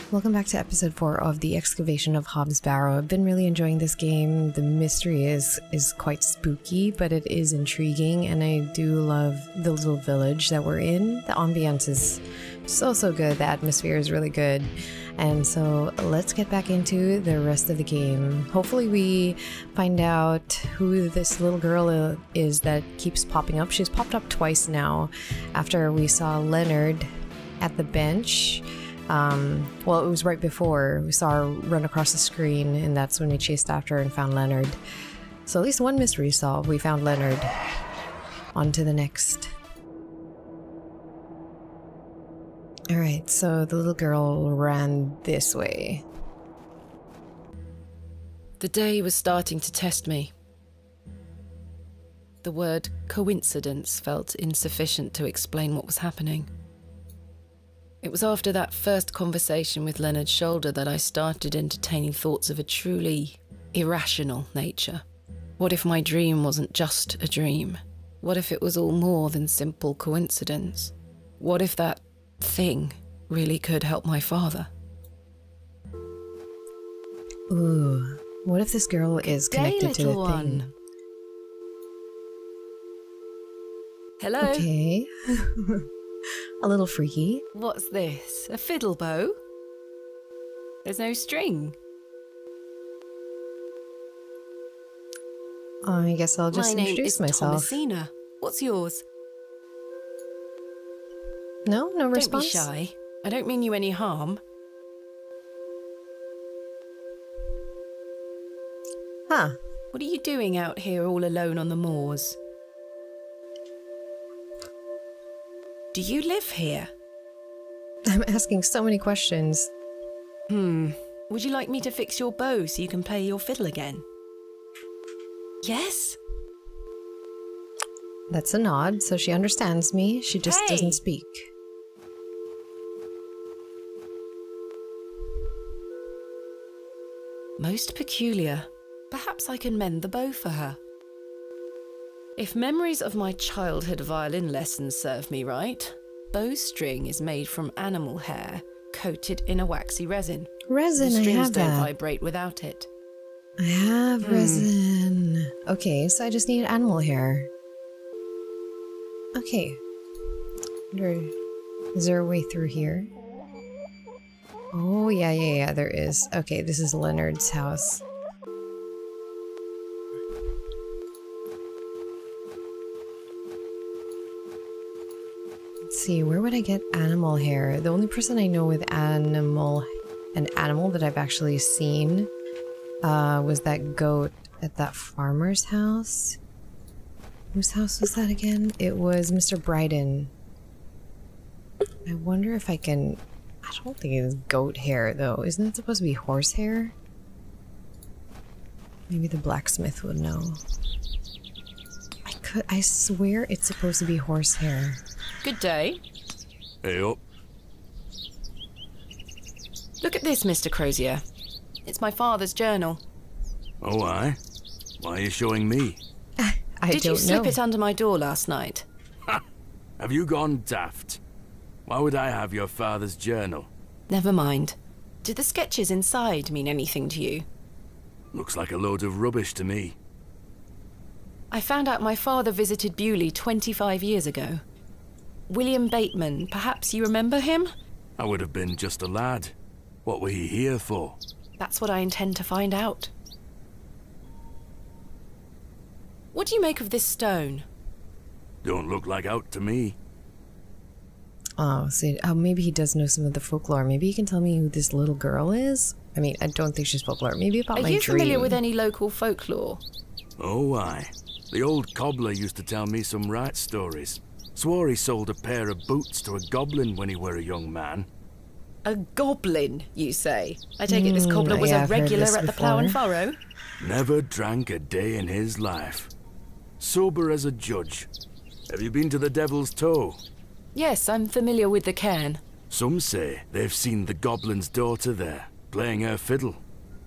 Welcome back to episode 4 of the Excavation of Hob's Barrow. I've been really enjoying this game. The mystery is quite spooky, but it is intriguing, and I do love the little village that we're in. The ambience is so good. The atmosphere is really good. And so let's get back into the rest of the game. Hopefully we find out who this little girl is that keeps popping up. She's popped up twice now after we saw Leonard at the bench. Well, it was right before we saw her run across the screen, and that's when we chased after her and found Leonard. So at least one mystery solved. We found Leonard. On to the next. Alright, so the little girl ran this way. The day was starting to test me. The word coincidence felt insufficient to explain what was happening. It was after that first conversation with Leonard's shoulder that I started entertaining thoughts of a truly irrational nature. What if my dream wasn't just a dream? What if it was all more than simple coincidence? What if that thing really could help my father? Ooh, what if this girl is connected to the thing? Hello? Okay. A little freaky. What's this? A fiddle bow? There's no string. I guess I'll just introduce myself. Thomasina. What's yours? No response? Don't be shy. I don't mean you any harm. Huh. What are you doing out here all alone on the moors? Do you live here? I'm asking so many questions. Would you like me to fix your bow so you can play your fiddle again? Yes? That's a nod, so she understands me. She just doesn't speak. Most peculiar. Perhaps I can mend the bow for her. If memories of my childhood violin lessons serve me right, bowstring is made from animal hair coated in a waxy resin. Resin, the strings I have don't that. vibrate without it. I have resin. Okay, so I just need animal hair. Okay. Is there a way through here? Oh, yeah, there is. Okay, this is Leonard's house. Let's see, where would I get animal hair? The only person I know with an animal that I've actually seen was that goat at that farmer's house. Whose house was that again? It was Mr. Bryden. I wonder if I can... I don't think it's goat hair though. Isn't it supposed to be horse hair? Maybe the blacksmith would know. I swear it's supposed to be horse hair. Good day. Hey up. Look at this, Mr. Crozier. It's my father's journal. Oh, aye? Why are you showing me? Did you slip it under my door last night? Ha! Have you gone daft? Why would I have your father's journal? Never mind. Did the sketches inside mean anything to you? Looks like a load of rubbish to me. I found out my father visited Bewley 25 years ago. William Bateman, perhaps you remember him? I would have been just a lad. What were he here for? That's what I intend to find out. What do you make of this stone? Don't look like out to me. Oh, see, maybe he does know some of the folklore. Maybe he can tell me who this little girl is? I mean, I don't think she's folklore. Maybe about my dream. Are you familiar with any local folklore? Oh, aye. The old cobbler used to tell me some right stories. Swore he sold a pair of boots to a goblin when he were a young man. A goblin, you say? I take it this cobbler was a regular at the Plough and Furrow? Never drank a day in his life. Sober as a judge. Have you been to the Devil's Toe? Yes, I'm familiar with the cairn. Some say they've seen the goblin's daughter there, playing her fiddle.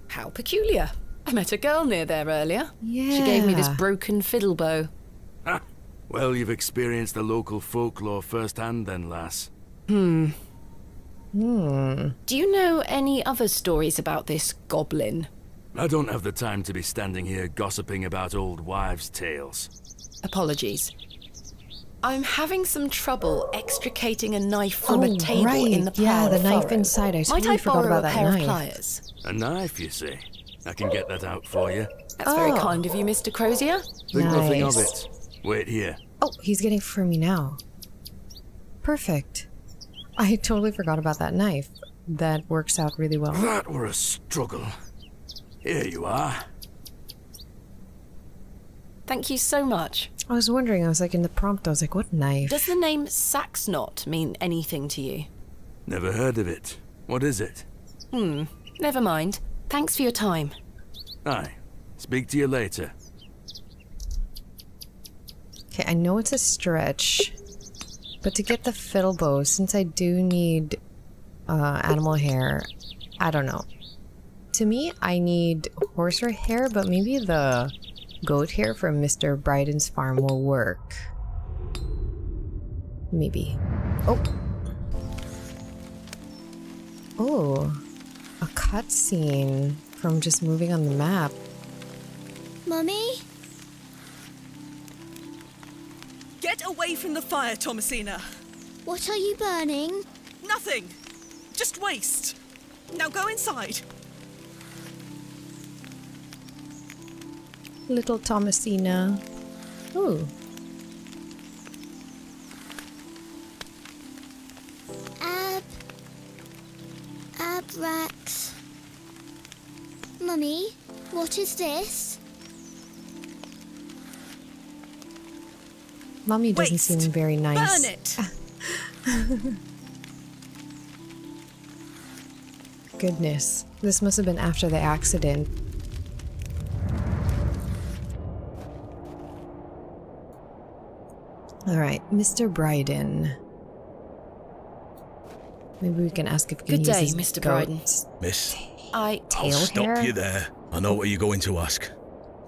How peculiar. I met a girl near there earlier. Yeah. She gave me this broken fiddle bow. Ha! Well, you've experienced the local folklore firsthand then, lass. Do you know any other stories about this goblin? I don't have the time to be standing here gossiping about old wives' tales. Apologies. I'm having some trouble extricating a knife from a table in the Yeah, ploughed the knife furrow. inside. I totally Might I forgot borrow about a that pair knife. of pliers? A knife, you say? I can get that out for you. That's very kind of you, Mr. Crozier. Think nothing of Nice. it. Wait here. Oh, he's getting for me now. Perfect. I totally forgot about that knife. That works out really well. That were a struggle. Here you are. Thank you so much. I was wondering, I was like in the prompt, I was like, what knife? Does the name Saxnot mean anything to you? Never heard of it. What is it? Never mind. Thanks for your time. Aye. Speak to you later. Okay, I know it's a stretch, but to get the fiddle bow, since I do need animal hair, I don't know. To me, I need horse hair, but maybe the goat hair from Mr. Bryden's farm will work. Maybe. Oh. Oh. A cutscene from just moving on the map. Mummy? Get away from the fire, Thomasina. What are you burning? Nothing. Just waste. Now go inside. Little Thomasina. Ooh. Abrax. Mummy, what is this? Mummy doesn't Waste. seem very nice. Burn it. Goodness. This must have been after the accident. Alright, Mr. Bryden. Maybe we can ask if we can Good use day, his Mr. Bryden. goat's Miss, I'll tail stop hair? you there. I know what you're going to ask.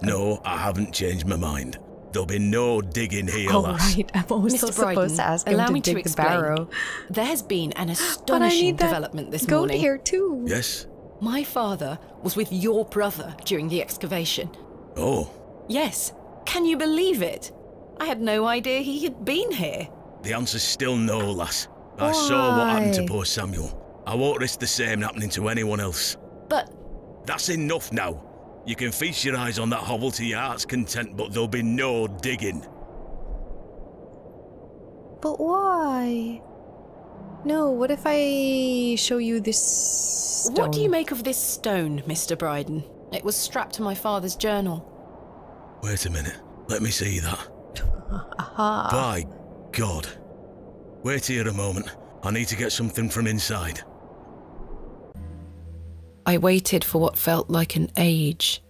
No, I haven't changed my mind. There'll be no digging here, Oh, lass. right. I'm always Mr. so supposed Bryden, to ask him allow to me to dig the explain. barrow. There has been an But I astonishing need that development this goat morning. hair too. Yes? My father was with your brother during the excavation. Oh, Yes. Can you believe it? I had no idea he had been here. the answer's still no, lass. I saw what happened to Why? poor Samuel. I won't risk the same happening to anyone else. But That's enough now. You can feast your eyes on that hovel to your heart's content, but there'll be no digging. But why? No, what if I show you this stone? what do you make of this stone, Mr. Bryden? It was strapped to my father's journal. Wait a minute. Let me see that. Aha. By God. Wait here a moment. I need to get something from inside. I waited for what felt like an age.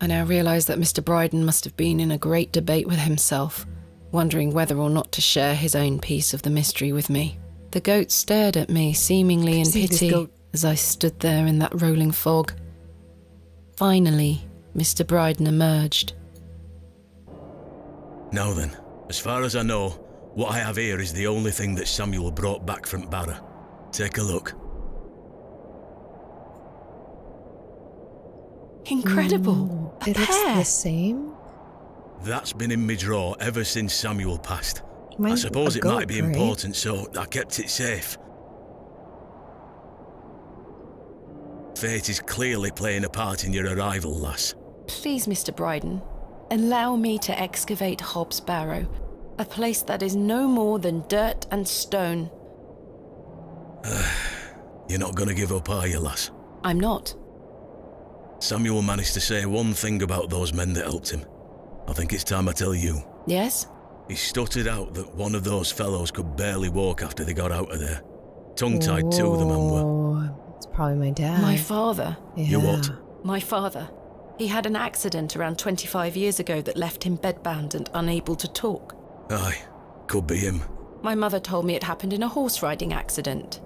I now realise that Mr. Bryden must have been in a great debate with himself, wondering whether or not to share his own piece of the mystery with me. The goat stared at me, seemingly in See this pity, goat? as I stood there in that rolling fog. Finally, Mr. Bryden emerged. Now then, as far as I know, what I have here is the only thing that Samuel brought back from Barrow. Take a look. Incredible! A It looks pear! the same. That's been in my drawer ever since Samuel passed. I Mine's suppose a it goat, might be right? important, so I kept it safe. Fate is clearly playing a part in your arrival, lass. Please, Mr. Bryden, allow me to excavate Hob's Barrow, a place that is no more than dirt and stone. You're not gonna give up, are you, lass? I'm not. Samuel managed to say one thing about those men that helped him. I think it's time I tell you. Yes? He stuttered out that one of those fellows could barely walk after they got out of there. Tongue-tied too, the man were. Oh, it's probably my dad. My father. Yeah. You what? My father. He had an accident around 25 years ago that left him bedbound and unable to talk. Aye, could be him. My mother told me it happened in a horse riding accident.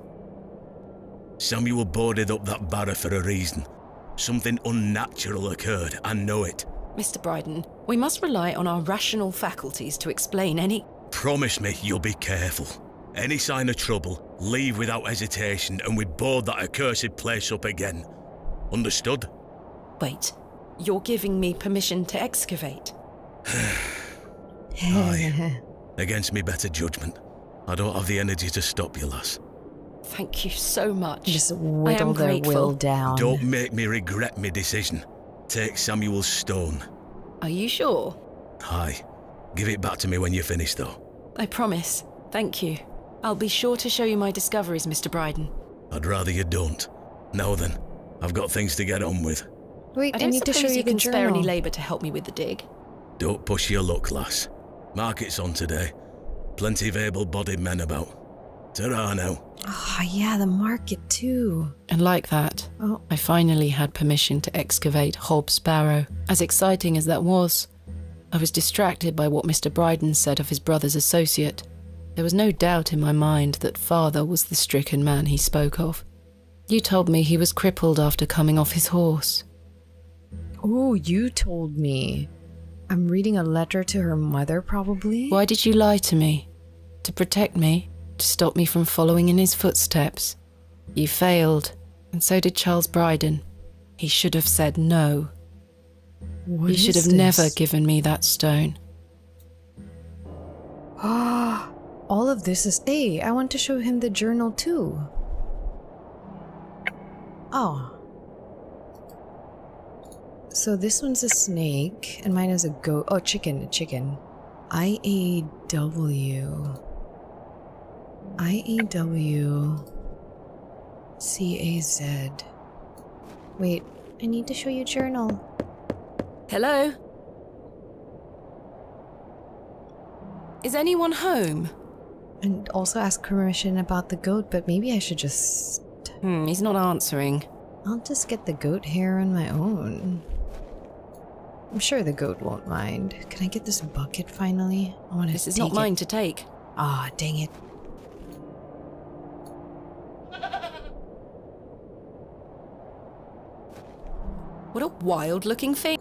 Samuel boarded up that barrow for a reason. Something unnatural occurred, I know it. Mr. Bryden, we must rely on our rational faculties to explain any... Promise me you'll be careful. Any sign of trouble, leave without hesitation and we board that accursed place up again. Understood? Wait, you're giving me permission to excavate? Aye. Against me better judgment. I don't have the energy to stop you, lass. Thank you so much. Just whittle their will down. Don't make me regret my decision. Take Samuel's stone. Are you sure? Aye. Give it back to me when you're finished, though. I promise. Thank you. I'll be sure to show you my discoveries, Mr. Bryden. I'd rather you don't. Now then, I've got things to get on with. Wait, I don't need to show suppose you the can spare journal. any labour to help me with the dig. Don't push your luck, lass. Market's on today. Plenty of able-bodied men about. Ta-ra now. Oh, yeah, the market too. And like that, I finally had permission to excavate Hob's Barrow. As exciting as that was, I was distracted by what Mr. Bryden said of his brother's associate. There was no doubt in my mind that father was the stricken man he spoke of. You told me he was crippled after coming off his horse. Oh, you told me. I'm reading a letter to her mother, probably? Why did you lie to me? To protect me? To stop me from following in his footsteps? You failed, and so did Charles Bryden. He should have said no. What You should is have never this? given me that stone. Ah, all of this is... Hey, I want to show him the journal too. Oh. So this one's a snake, and mine is a goat. Oh, chicken, a chicken. IAW. CAZ. Wait, I need to show you journal. Hello? Is anyone home? And also ask permission about the goat, but maybe I should just... He's not answering. I'll just get the goat hair on my own. I'm sure the goat won't mind. Can I get this bucket finally? I want to This is not mine to take. Ah, dang it. What a wild-looking thing.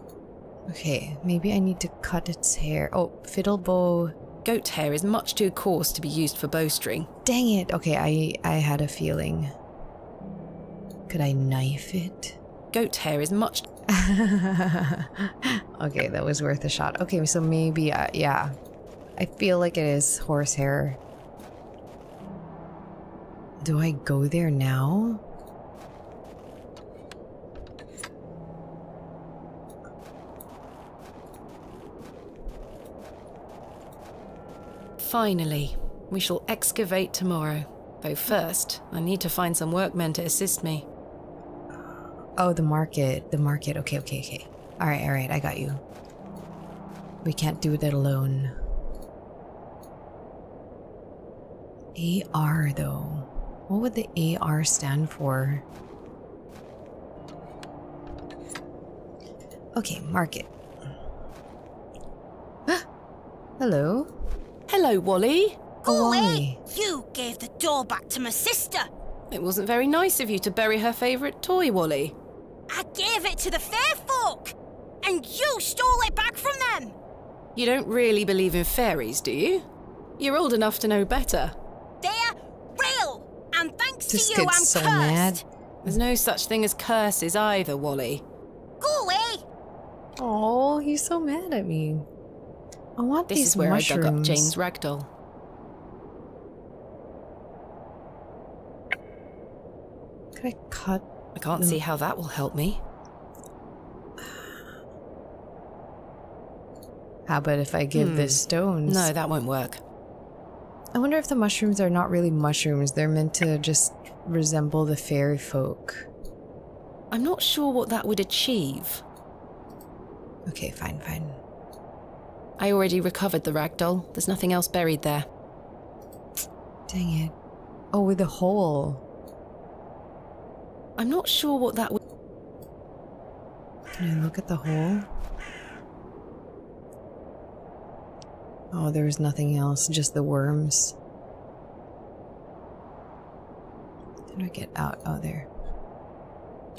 Okay, maybe I need to cut its hair. Oh, fiddle bow. Goat hair is much too coarse to be used for bowstring. Dang it. Okay, I had a feeling. Could I knife it? Goat hair is much... Okay, that was worth a shot. Okay, so maybe, yeah. I feel like it is horsehair. Do I go there now? Finally, we shall excavate tomorrow. Though first, I need to find some workmen to assist me. Oh, the market. The market. Okay. Alright, I got you. We can't do it alone. AR, though. What would the AR stand for? Okay, market. Hello? Hello, Wally. Oh, Wally. You gave the door back to my sister. It wasn't very nice of you to bury her favourite toy, Wally. I gave it to the fair folk, and you stole it back from them. You don't really believe in fairies, do you? You're old enough to know better. They're real, and thanks This to you, I'm kid's so cursed. mad. There's no such thing as curses either, Wally. Go away. Oh, he's so mad at me. I want This these is where mushrooms. I dug up Jane's ragdoll. Could I cut? I can't see how that will help me. How about if I give the stones? No, that won't work. I wonder if the mushrooms are not really mushrooms. They're meant to just resemble the fairy folk. I'm not sure what that would achieve. Okay, fine. I already recovered the ragdoll. There's nothing else buried there. Dang it. Oh, with a hole. I'm not sure what that would... Can I look at the hole? Oh, there was nothing else, just the worms. How do I get out? Oh, there.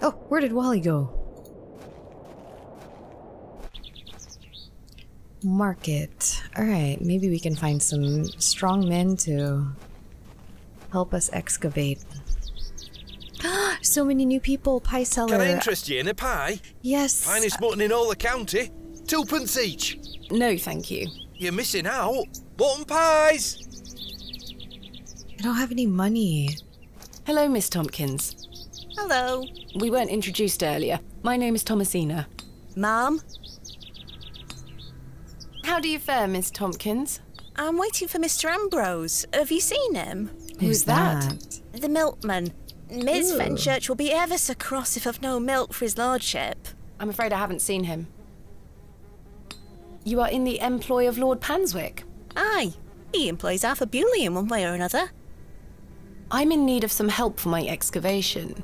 Oh, where did Wally go? Market. Alright, maybe we can find some strong men to Help us excavate. So many new people. Pie seller. Can I interest you in a pie? Yes. Finest mutton in all the county. 2p each. No, thank you. You're missing out. Mutton pies. I don't have any money. Hello, Miss Tompkins. Hello. We weren't introduced earlier. My name is Thomasina. Ma'am? How do you fare, Miss Tompkins? I'm waiting for Mr. Ambrose. Have you seen him? Who's that? The milkman. Miss Ooh. Fenchurch will be ever so cross if I've no milk for his lordship. I'm afraid I haven't seen him. You are in the employ of Lord Panswick? Aye. He employs Arthur Bewley in one way or another. I'm in need of some help for my excavation.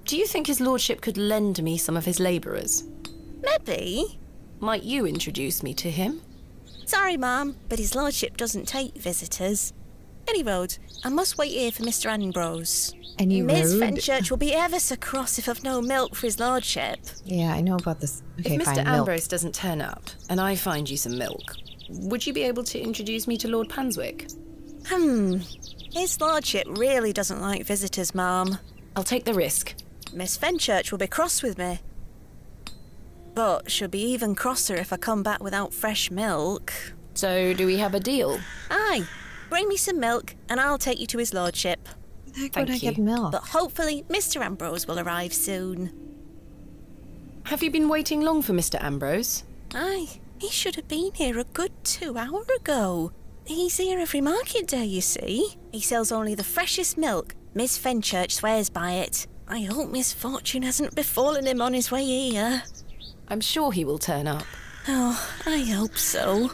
Do you think his lordship could lend me some of his labourers? Maybe. Might you introduce me to him? Sorry, ma'am, but his lordship doesn't take visitors. Any road, I must wait here for Mr. Ambrose. Any Miss road? Fenchurch will be ever so cross if I've no milk for his lordship. Yeah, I know about this. Okay, If Mr. fine. Milk. Ambrose doesn't turn up, and I find you some milk, would you be able to introduce me to Lord Panswick? His lordship really doesn't like visitors, ma'am. I'll take the risk. Miss Fenchurch will be cross with me. But she'll be even crosser if I come back without fresh milk. So, do we have a deal? Aye, bring me some milk and I'll take you to his lordship. Heck, Thank would I get you. milk? But hopefully Mr. Ambrose will arrive soon. Have you been waiting long for Mr. Ambrose? Aye, he should have been here a good 2 hours ago. He's here every market day, you see. He sells only the freshest milk. Miss Fenchurch swears by it. I hope misfortune hasn't befallen him on his way here. I'm sure he will turn up. Oh, I hope so.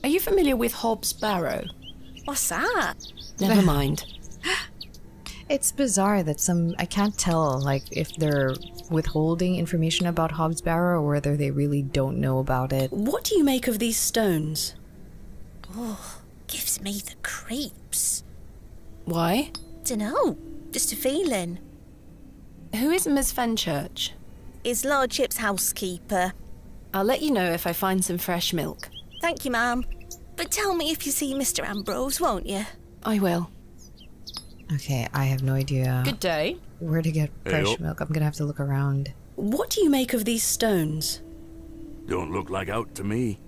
Are you familiar with Hobb's Barrow? What's that? Never mind. It's bizarre that I can't tell, like, if they're withholding information about Hobbs Barrow or whether they really don't know about it. What do you make of these stones? Oh, gives me the creeps. Why? Dunno, just a feeling. Who is Miss Fenchurch? His lordship's housekeeper. I'll let you know if I find some fresh milk. Thank you, ma'am. But tell me if you see Mr. Ambrose, won't you? I will. Okay, I have no idea Good day. where to get fresh Hey-o. milk. I'm gonna have to look around. What do you make of these stones? Don't look like out to me.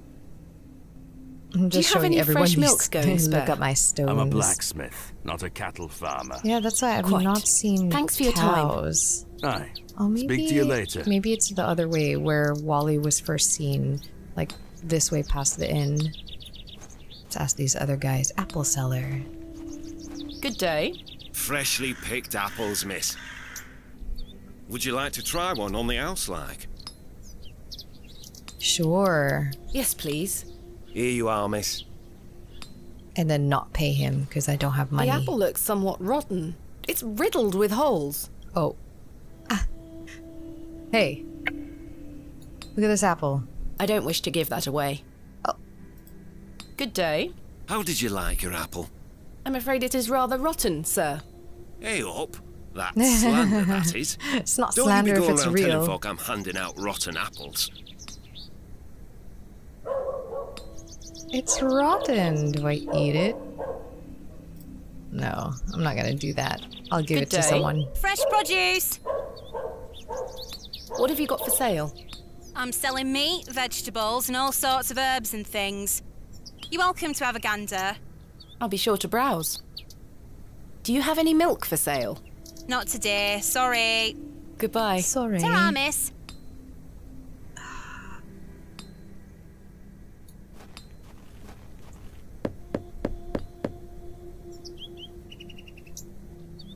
I'm Do you just have showing any everyone fresh these- milk going spare? Look at my stones. I'm a blacksmith, not a cattle farmer. Yeah, that's why I've Quite. not seen Thanks for your time. cows. Aye. Oh, maybe, Speak to you later. Maybe it's the other way where Wally was first seen, like this way past the inn. Let's ask these other guys. Apple seller. Good day. Freshly picked apples, miss. Would you like to try one on the house, like? Sure. Yes, please. Here you are, miss. And then not pay him because I don't have money. The apple looks somewhat rotten. It's riddled with holes. Oh. Ah. Hey. Look at this apple. I don't wish to give that away. Oh. Good day. How did you like your apple? I'm afraid it is rather rotten, sir. Hey up. That's slander, that is. It's not Don't slander you be if going it's around telling real. folk I'm handing out rotten apples. It's rotten. Do I eat it? No, I'm not gonna do that. I'll give Good it to day. someone. Fresh produce. What have you got for sale? I'm selling meat, vegetables, and all sorts of herbs and things. You're welcome to have a gander. I'll be sure to browse. Do you have any milk for sale? Not today, sorry. Goodbye. Sorry. Ta-ra, miss.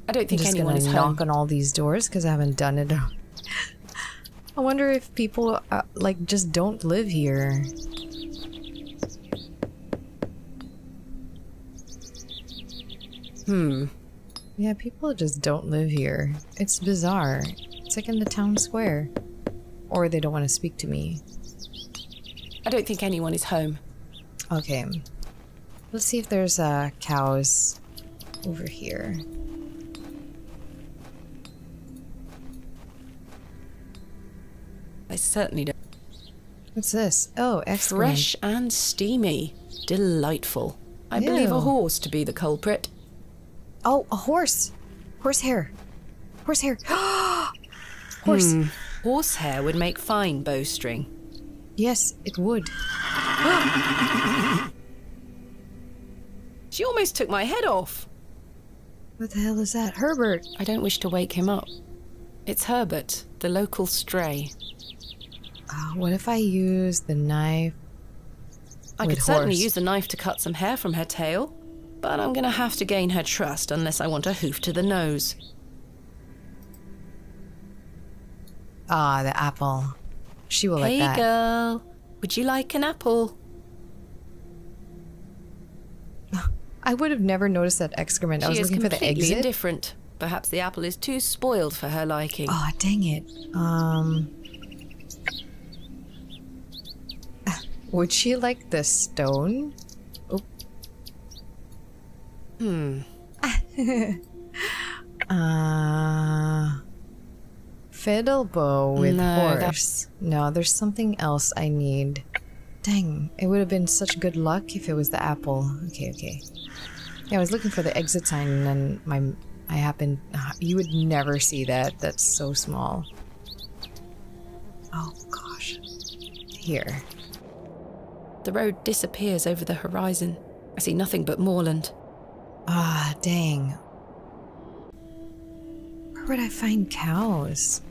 I don't I'm think just anyone gonna is knock home. on all these doors because I haven't done it. I wonder if people like just don't live here. Yeah, people just don't live here. It's bizarre. It's like in the town square. Or they don't want to speak to me. I don't think anyone is home. Okay. Let's see if there's cows over here. I certainly don't. What's this? Oh, excellent. Fresh and steamy. Delightful. I believe Ew. a horse to be the culprit. Oh, a horse. Horsehair. Horsehair. Horse. Horsehair would make fine bowstring. Yes, it would. She almost took my head off. What the hell is that? Herbert. I don't wish to wake him up. It's Herbert, the local stray. What if I use the knife? I could certainly use the knife to cut some hair from her tail, but I'm gonna have to gain her trust unless I want a hoof to the nose. Ah, the apple. She will like that. Hey girl, would you like an apple? I would have never noticed that excrement. I was looking for the exit. She is indifferent. Perhaps the apple is too spoiled for her liking. Oh, dang it. Would she like the stone? Oh. Fiddle bow with horse. No, there's something else I need. Dang, it would have been such good luck if it was the apple. Okay. Yeah, I was looking for the exit sign and then I happened... you would never see that. That's so small. Oh, gosh. Here. The road disappears over the horizon. I see nothing but moorland. Ah, dang. Where would I find cows?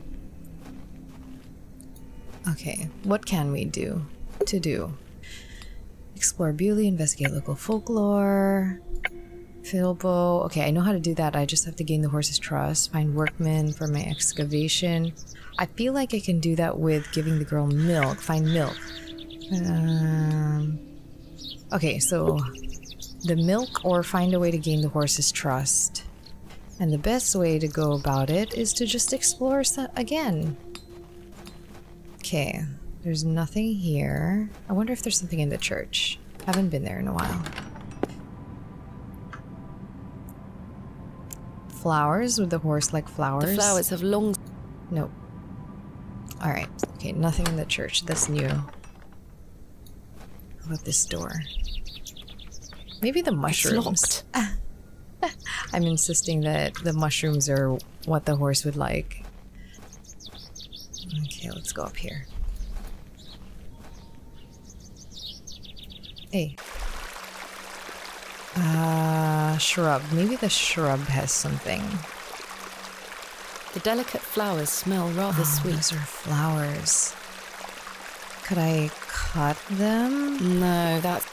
Okay, what can we do? Explore Bewley, investigate local folklore. Fiddlebow. Okay, I know how to do that. I just have to gain the horse's trust. Find workmen for my excavation. I feel like I can do that with giving the girl milk. Find milk. Okay, so the milk or find a way to gain the horse's trust. And the best way to go about it is to just explore again. Okay, there's nothing here. I wonder if there's something in the church. Haven't been there in a while. Flowers? Would the horse like flowers? The flowers have long... Nope. Alright, okay, nothing in the church. That's new. How about this door? Maybe the mushrooms. I'm insisting that the mushrooms are what the horse would like. Okay, let's go up here. Hey. Shrub. Maybe the shrub has something. The delicate flowers smell rather sweet. Those are flowers. Could I cut them? No, that's...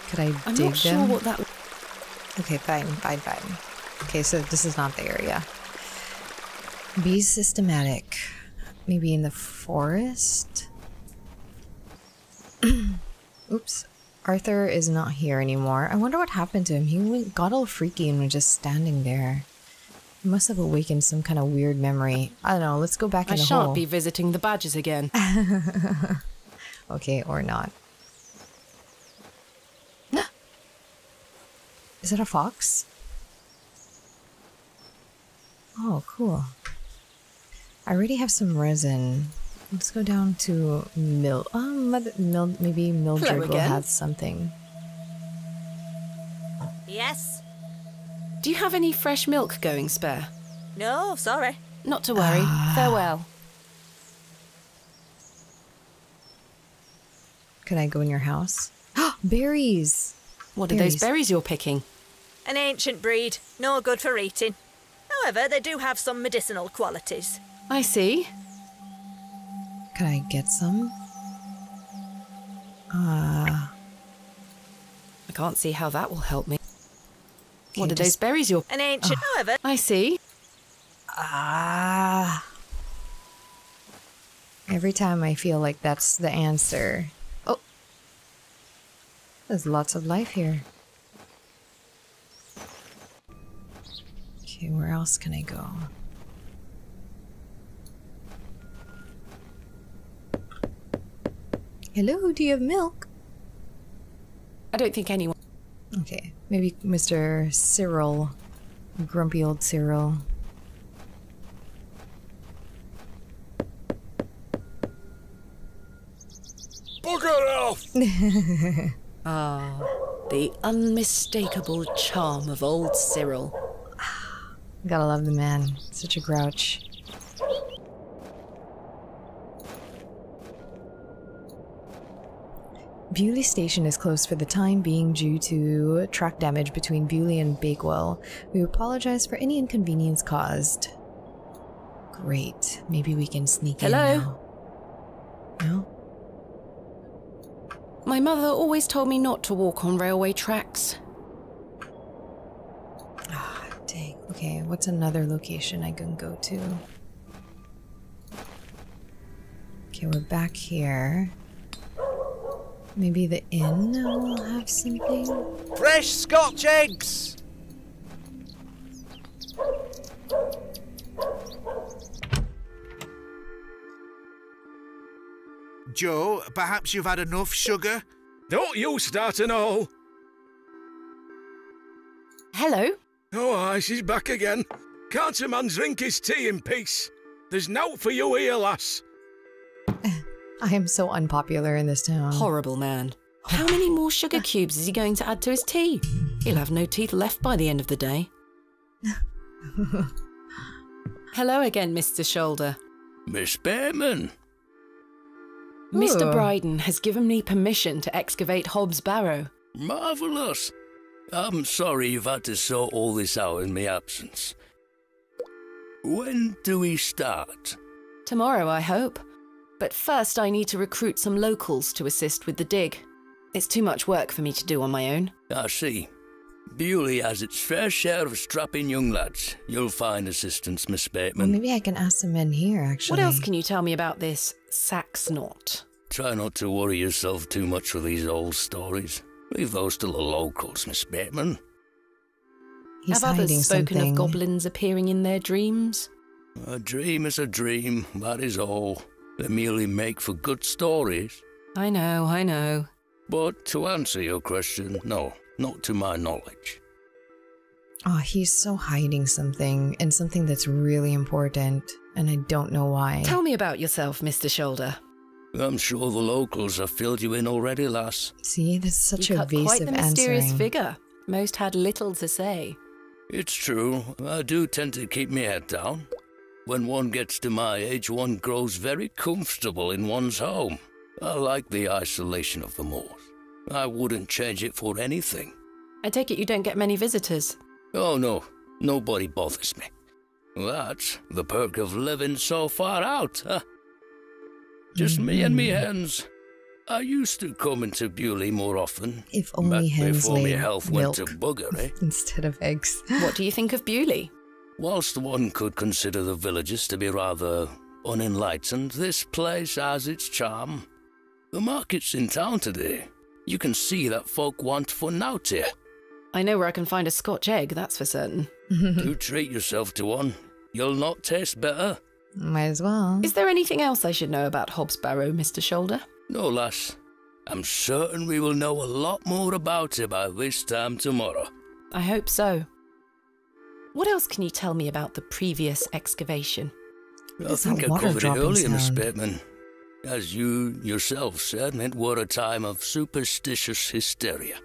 Could I dig them? I'm not sure what that... Okay, fine. Okay, so this is not the area. Be systematic. Maybe in the forest? Oops. Arthur is not here anymore. I wonder what happened to him. He got all freaky and was just standing there. He must have awakened some kind of weird memory. I don't know. Let's go back in the hole. I shan't be visiting the badgers again. Okay, or not. Is it a fox? Oh, cool. I already have some resin. Let's go down to maybe Mildred will have something. Yes? Do you have any fresh milk going spare? No, sorry. Not to worry. Farewell. Could I go in your house? Berries! What are those berries you're picking? An ancient breed, no good for eating. However, they do have some medicinal qualities. I see. Could I get some? I can't see how that will help me. Okay, what are those berries you're... An ancient, however... I see. Every time I feel like that's the answer. Oh! There's lots of life here. Okay, where else can I go? Hello, do you have milk? I don't think anyone... Okay, maybe Mr. Cyril. Grumpy old Cyril. Bugger off! Ah, The unmistakable charm of old Cyril. Gotta love the man. Such a grouch. Bewley Station is closed for the time being due to track damage between Bewley and Bakewell. We apologize for any inconvenience caused. Great. Maybe we can sneak in now. No? My mother always told me not to walk on railway tracks. Ah, dang. Okay, what's another location I can go to? Okay, we're back here. Maybe the inn will have something? Fresh Scotch eggs! Joe, perhaps you've had enough sugar? Don't you start an all. Hello? Oh, aye, she's back again. Can't a man drink his tea in peace? There's nought for you here, lass. I am so unpopular in this town. Horrible man. How many more sugar cubes is he going to add to his tea? He'll have no teeth left by the end of the day. Hello again, Mr. Shoulder. Miss Bateman. Mr. Bryden has given me permission to excavate Hob's Barrow. Marvellous. I'm sorry you've had to sort all this out in my absence. When do we start? Tomorrow, I hope. But first I need to recruit some locals to assist with the dig. It's too much work for me to do on my own. I see. Bewley has its fair share of strapping young lads. You'll find assistance, Miss Bateman. Well, maybe I can ask some men here, actually. What else can you tell me about this sax knot? Try not to worry yourself too much with these old stories. Leave those to the locals, Miss Bateman. He's Have others spoken something. of goblins appearing in their dreams? A dream is a dream, that is all. They merely make for good stories. I know, I know. But to answer your question, no, not to my knowledge. Oh, he's so hiding something, and something that's really important, and I don't know why. Tell me about yourself, Mr. Shoulder. I'm sure the locals have filled you in already, lass. See, that's such You a cut quite evasive the mysterious answering. figure. Most had little to say. It's true, I do tend to keep my head down. When one gets to my age, one grows very comfortable in one's home. I like the isolation of the moors. I wouldn't change it for anything. I take it you don't get many visitors. Oh no, nobody bothers me. That's the perk of living so far out, huh? Just me and me hens. I used to come into Bewley more often. If only hens before my laid health milk went to bugger, eh? instead of eggs. What do you think of Bewley? Whilst one could consider the villages to be rather unenlightened, this place has its charm. The market's in town today. You can see that folk want fun out here. I know where I can find a Scotch egg, that's for certain. Do treat yourself to one. You'll not taste better. Might as well. Is there anything else I should know about Hob's Barrow, Mr. Shoulder? No, lass. I'm certain we will know a lot more about it by this time tomorrow. I hope so. What else can you tell me about the previous excavation? I think I covered it earlier, Miss Bateman. As you yourself said, it were a time of superstitious hysteria.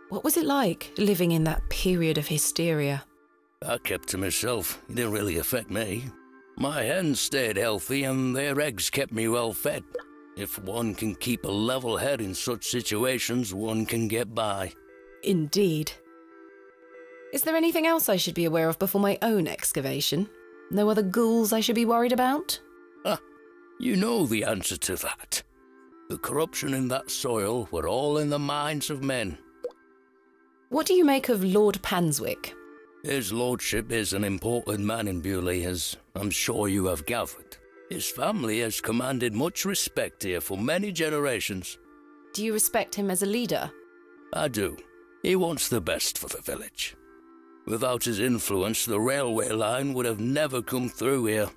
What was it like, living in that period of hysteria? I kept to myself. It didn't really affect me. My hens stayed healthy and their eggs kept me well fed. If one can keep a level head in such situations, one can get by. Indeed. Is there anything else I should be aware of before my own excavation? No other ghouls I should be worried about? Ah, you know the answer to that. The corruption in that soil were all in the minds of men. What do you make of Lord Panswick? His lordship is an important man in Bewley, as I'm sure you have gathered. His family has commanded much respect here for many generations. Do you respect him as a leader? I do. He wants the best for the village. Without his influence, the railway line would have never come through here.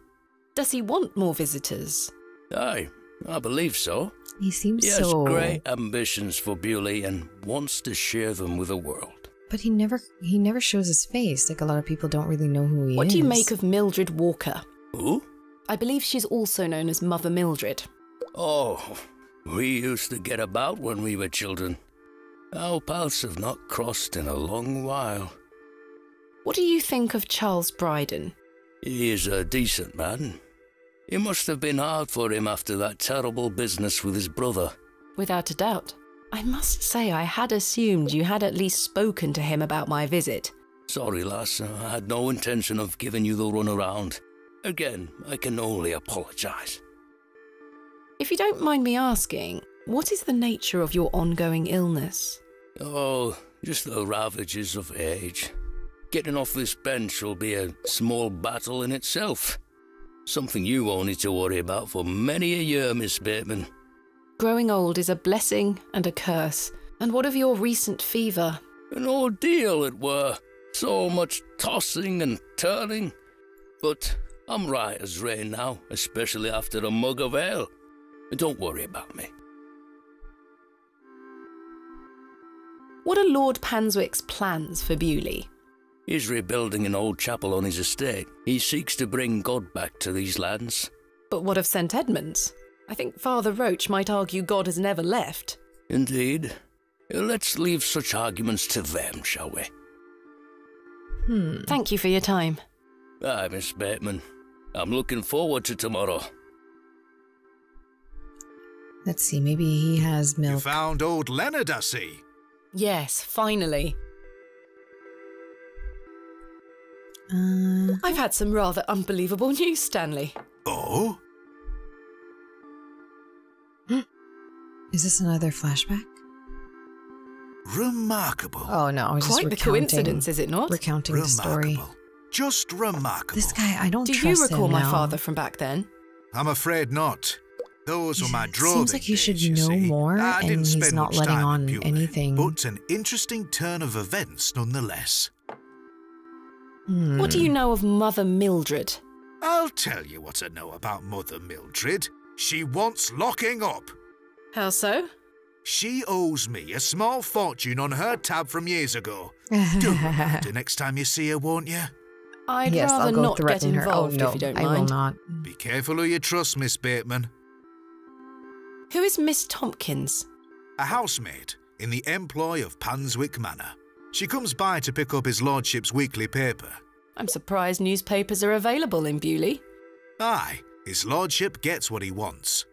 Does he want more visitors? Aye, I believe so. He seems He has so... great ambitions for Bewley and wants to share them with the world. But he never shows his face. Like, a lot of people don't really know who he is. What do you make of Mildred Walker? Who? I believe she's also known as Mother Mildred. Oh, we used to get about when we were children. Our paths have not crossed in a long while. What do you think of Charles Bryden? He is a decent man. It must have been hard for him after that terrible business with his brother. Without a doubt. I must say I had assumed you had at least spoken to him about my visit. Sorry, lass, I had no intention of giving you the runaround. Again, I can only apologise. If you don't mind me asking, what is the nature of your ongoing illness? Oh, just the ravages of age. Getting off this bench will be a small battle in itself. Something you won't need to worry about for many a year, Miss Bateman. Growing old is a blessing and a curse. And what of your recent fever? An ordeal it were. So much tossing and turning. But I'm right as rain now, especially after a mug of ale. Don't worry about me. What are Lord Panswick's plans for Bewley? He's rebuilding an old chapel on his estate. He seeks to bring God back to these lands. But what of St. Edmunds? I think Father Roach might argue God has never left. Indeed. Let's leave such arguments to them, shall we? Thank you for your time. Aye, Miss Bateman. I'm looking forward to tomorrow. Let's see, maybe he has milk. You found old Leonard, I see. Yes, finally. I've had some rather unbelievable news, Stanley. Oh? Is this another flashback? Remarkable. Oh no, I was Quite just the coincidence, is it not? Recounting the story. Just remarkable. This guy, I don't trust him. Do you recall my now. father from back then? I'm afraid not. Those were my drawing Seems like he should days, know you see. more, I and didn't he's spend not much letting time on at Bewley, anything. But an interesting turn of events nonetheless. What do you know of Mother Mildred? I'll tell you what I know about Mother Mildred. She wants locking up. How so? She owes me a small fortune on her tab from years ago. Do remind her next time you see her, won't you? I'd Yes, rather I'll go not get threaten her. involved Oh, no, if you don't I will mind. not. Be careful who you trust, Miss Bateman. Who is Miss Tompkins? A housemaid in the employ of Panswick Manor. She comes by to pick up his lordship's weekly paper. I'm surprised newspapers are available in Bewley. Aye, his lordship gets what he wants.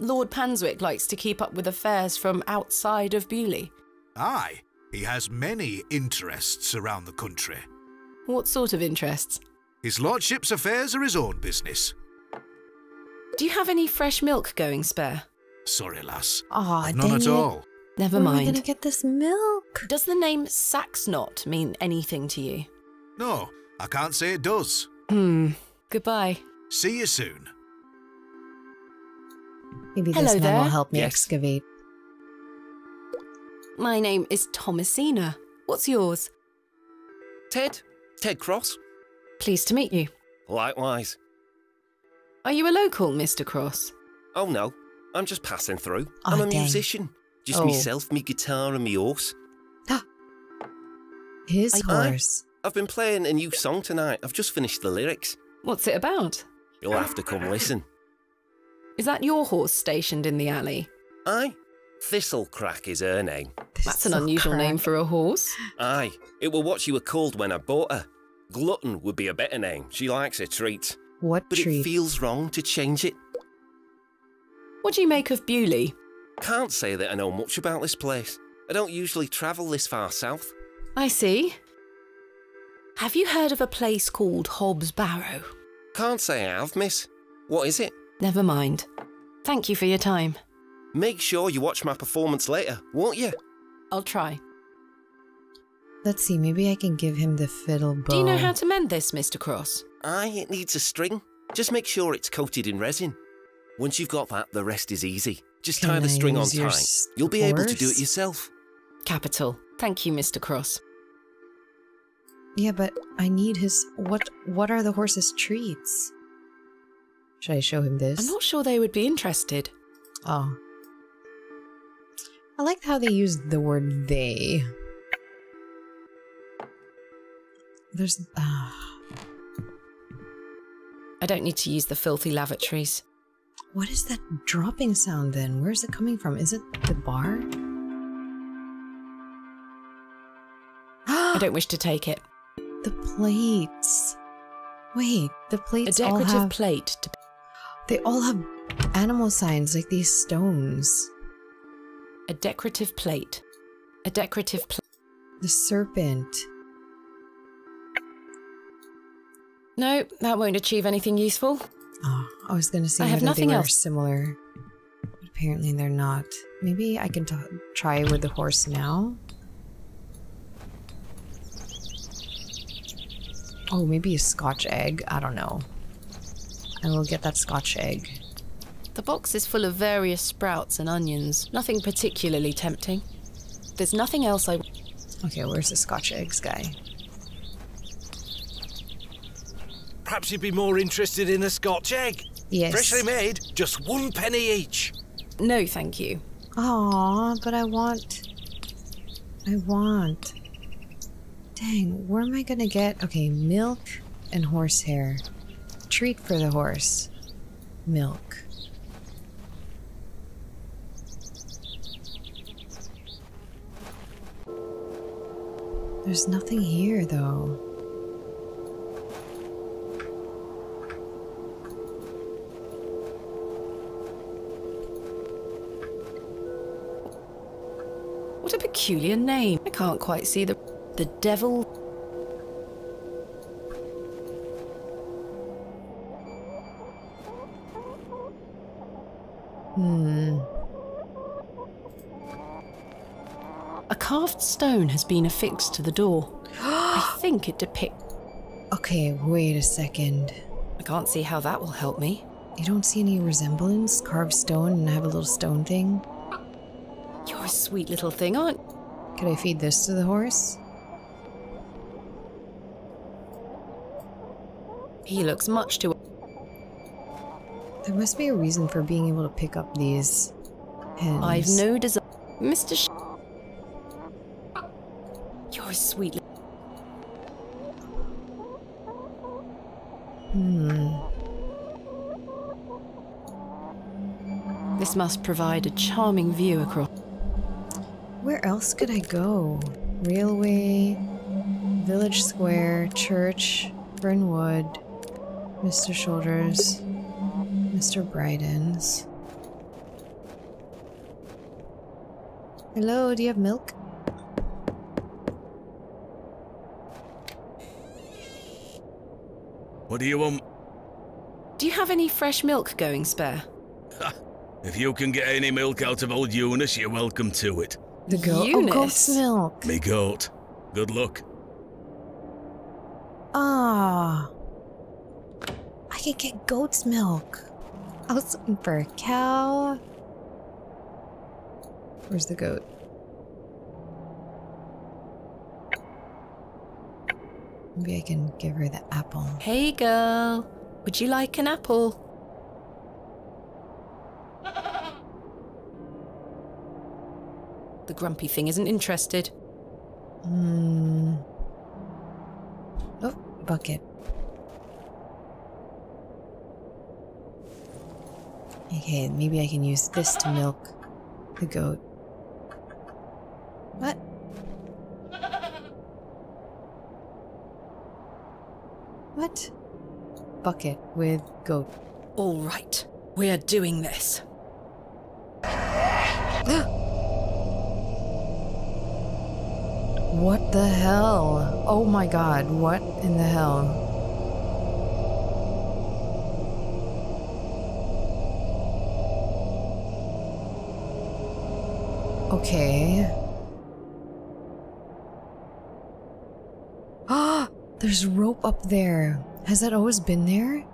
Lord Panswick likes to keep up with affairs from outside of Bewley. Aye, he has many interests around the country. What sort of interests? His lordship's affairs are his own business. Do you have any fresh milk going spare? Sorry, lass. Aw, None dang at it. all. Never Where are we mind. gonna get this milk? Does the name Saxnot mean anything to you? No, I can't say it does. Goodbye. See you soon. Maybe Hello this man there. will help me Yes. excavate. My name is Thomasina. What's yours? Ted Cross. Pleased to meet you. Likewise. Are you a local, Mr. Cross? Oh no, I'm just passing through. Aw, I'm a dang. musician. Just Oh. myself, me guitar and me horse. His Aye. horse. I've been playing a new song tonight. I've just finished the lyrics. What's it about? You'll have to come listen. Is that your horse stationed in the alley? Aye, Thistlecrack is her name. That's an unusual name for a horse. Aye, it were what she were called when I bought her. Glutton would be a better name. She likes her treats. What But treat? it feels wrong to change it. What do you make of Bewley? Can't say that I know much about this place. I don't usually travel this far south. I see. Have you heard of a place called Hobbs Barrow? Can't say I have, miss. What is it? Never mind. Thank you for your time. Make sure you watch my performance later, won't you? I'll try. Let's see, maybe I can give him the fiddle bow. Do you know how to mend this, Mr. Cross? Aye, it needs a string. Just make sure it's coated in resin. Once you've got that, the rest is easy. Just Can tie the I string on use your tight. You'll be able to do it horse? yourself. Capital. Thank you, Mr. Cross. Yeah, but I need his... What are the horse's treats? Should I show him this? I'm not sure they would be interested. Oh. I like how they used the word they. There's... I don't need to use the filthy lavatories. What is that dropping sound then? Where's it coming from? Is it the bar? I don't wish to take it. The plates. Wait, the plates A all decorative have... plate. They all have animal signs like these stones. A decorative plate. A decorative plate. The serpent. No, that won't achieve anything useful. Oh, I was going to say I have whether nothing they were else. similar. But apparently they're not. Maybe I can try with the horse now. Oh, maybe a Scotch egg. I don't know. I will get that Scotch egg. The box is full of various sprouts and onions. Nothing particularly tempting. There's nothing else I... Okay, where's the Scotch eggs guy? Perhaps you'd be more interested in a Scotch egg. Yes. Freshly made, just 1 penny each. No, thank you. Aw, but I want... Dang, where am I gonna get... Okay, milk and horsehair. Treat for the horse. Milk. There's nothing here, though. What a peculiar name. I can't quite see the devil. A carved stone has been affixed to the door. I think it depicts... Okay, wait a second. I can't see how that will help me. You don't see any resemblance? Carved stone and have a little stone thing? You're a sweet little thing, aren't... Could I feed this to the horse? He looks much too... There must be a reason for being able to pick up these hens. I've no desire... Mr. You're a sweet little... This must provide a charming view across... Where else could I go? Railway, village square, church, Burnwood, Mr. Shoulders, Mr. Bryden's. Hello, do you have milk? What do you want? Do you have any fresh milk going spare? If you can get any milk out of old Eunice, you're welcome to it. The goat? Eunice? Oh, goat's milk. Me goat. Good luck. Ah. I could get goat's milk. I was looking for a cow. Where's the goat? Maybe I can give her the apple. Hey girl, would you like an apple? The grumpy thing isn't interested. Oh, bucket. Okay, maybe I can use this to milk the goat. What? What? Bucket with goat. All right, we are doing this. What the hell? Oh my god, what in the hell? Okay. Ah, there's rope up there. Has that always been there?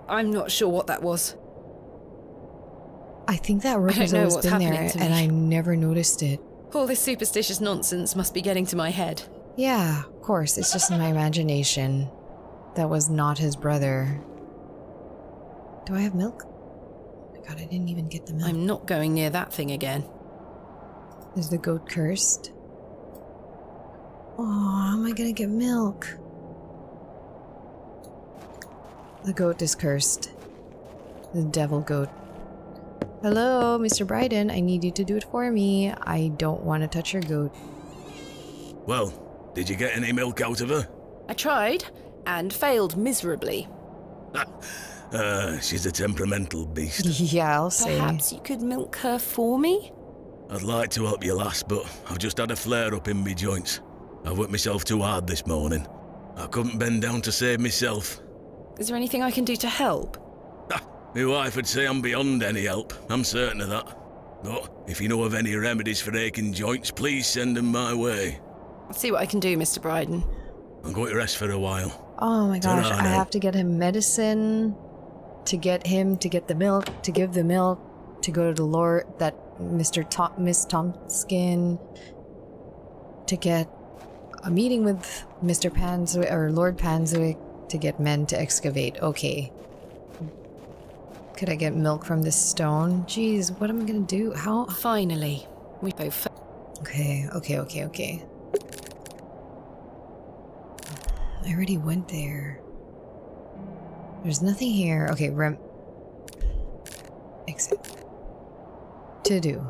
I'm not sure what that was. I think that rope has always been there, and I never noticed it. All this superstitious nonsense must be getting to my head. Yeah, of course, it's just in my imagination. That was not his brother. Do I have milk? Oh my god, I didn't even get the milk. I'm not going near that thing again. Is the goat cursed? Oh, how am I gonna get milk? The goat is cursed. The devil goat. Hello, Mr. Bryden, I need you to do it for me. I don't want to touch your goat. Well, did you get any milk out of her? I tried, and failed miserably. She's a temperamental beast. Yeah, I'll say. Perhaps you could milk her for me? I'd like to help you, lass, but I've just had a flare-up in me joints. I've worked myself too hard this morning. I couldn't bend down to save myself. Is there anything I can do to help? My wife would say I'm beyond any help, I'm certain of that. But if you know of any remedies for aching joints, please send them my way. I'll see what I can do, Mr. Bryden. I'm going to rest for a while. Oh my gosh, Ta-ra I now. have to get him medicine, to get him to get the milk, to give the milk, to go to the Lord, that Miss Tompskin, to get a meeting with Mr. Panswick, or Lord Panswick, to get men to excavate. Okay. Could I get milk from this stone? Jeez, what am I gonna do? How? Finally, we both... Okay. I already went there. There's nothing here. Okay, exit. To do.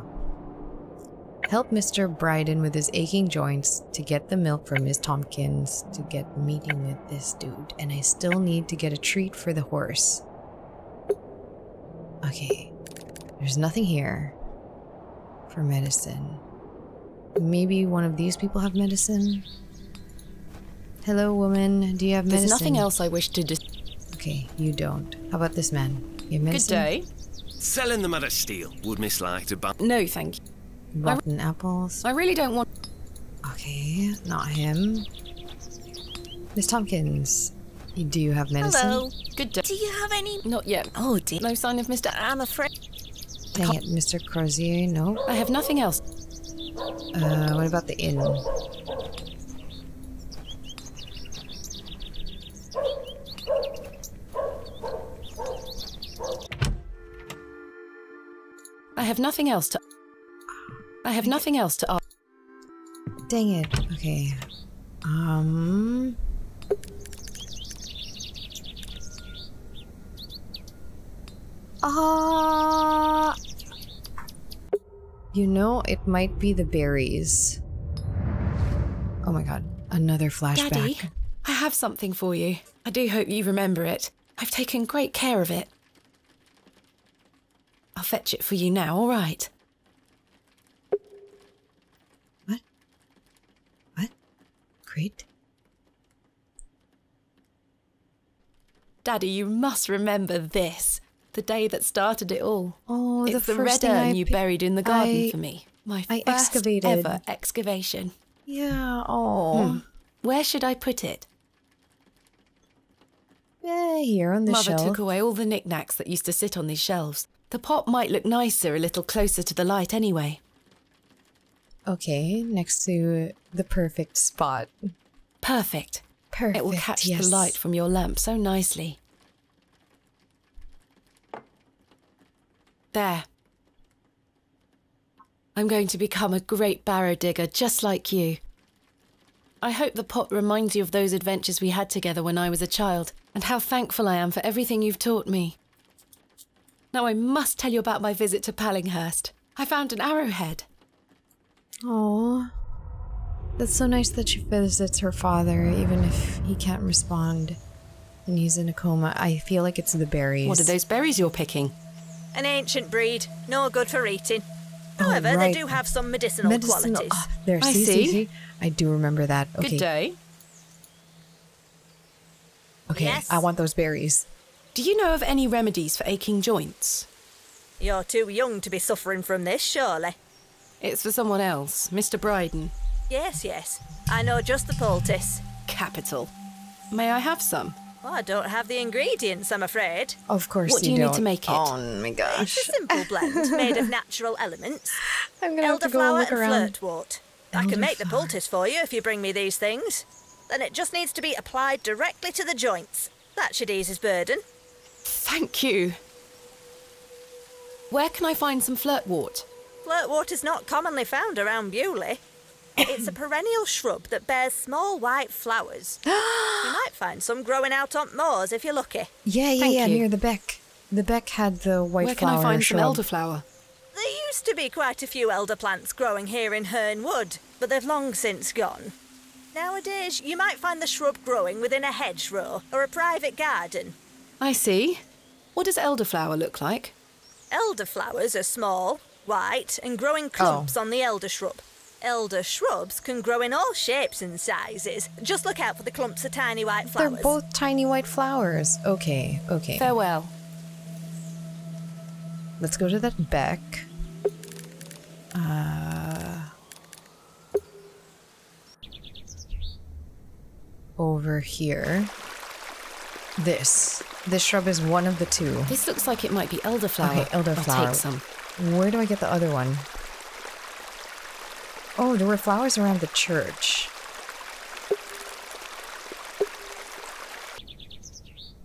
Help Mr. Bryden with his aching joints, to get the milk from Miss Tompkins, to get a meeting with this dude. And I still need to get a treat for the horse. Okay. There's nothing here for medicine. Maybe one of these people have medicine? Hello, woman. Do you have medicine? There's nothing else I wish to do. Okay, you don't. How about this man? You have medicine? Good day. Selling them at a steal. Would Miss like to buy? No, thank you. Rotten apples. I really don't want... Okay, not him. Miss Tompkins, do you have medicine? Hello. Good day. Do you have any? Not yet. Oh dear. No sign of Mr. I'm afraid. Dang it, Mr. Crozier, no. I have nothing else. What about the inn? I have nothing else to... I have nothing else to ask. Dang it. Okay. You know, it might be the berries. Oh my god. Another flashback. Daddy, I have something for you. I do hope you remember it. I've taken great care of it. I'll fetch it for you now, all right? What? Great. Daddy, you must remember this. The day that started it all. Oh, it's the the red first thing urn you buried in the garden for me. My I first excavated. ever excavation. Yeah, oh. Where should I put it? Here on the Mother shelf. took away all the knickknacks that used to sit on these shelves. The pot might look nicer a little closer to the light anyway. Okay, next to the perfect spot. Perfect. Perfect, It will catch yes. the light from your lamp so nicely. There. I'm going to become a great barrow digger just like you. I hope the pot reminds you of those adventures we had together when I was a child, and how thankful I am for everything you've taught me. Now I must tell you about my visit to Pallinghurst. I found an arrowhead. Oh, that's so nice that she visits her father, even if he can't respond and he's in a coma. I feel like it's the berries. What are those berries you're picking? An ancient breed, no good for eating. However, right. they do have some medicinal qualities. There, I see. see. I do remember that. Okay. Good day. Okay, Yes? I want those berries. Do you know of any remedies for aching joints? You're too young to be suffering from this, surely. It's for someone else, Mr. Bryden. Yes. I know just the poultice. Capital. May I have some? Well, I don't have the ingredients, I'm afraid. Of course What do you don't. need to make it? Oh my gosh. It's a simple blend made of natural elements. I'm gonna have to go Elderflower look and around. flirtwort. I can make the Elderflower. poultice for you if you bring me these things. Then it just needs to be applied directly to the joints. That should ease his burden. Thank you. Where can I find some flirtwort? Flirtwort is not commonly found around Bewley. It's a perennial shrub that bears small white flowers. You might find some growing out on moors if you're lucky. Yeah, Thank you. near the beck. The beck had the white Where can flower I find shrub. some elderflower? There used to be quite a few elder plants growing here in Herne Wood, but they've long since gone. Nowadays, you might find the shrub growing within a hedgerow or a private garden. I see. What does elderflower look like? Elderflowers are small, white, and grow in clumps on the elder shrub. Elder shrubs can grow in all shapes and sizes. Just look out for the clumps of tiny white flowers. They're both tiny white flowers. Okay, okay. Farewell. Let's go to that beck. Over here. This shrub is one of the two. This looks like it might be elderflower. Okay, elderflower. I'll take some. Where do I get the other one? Oh, there were flowers around the church.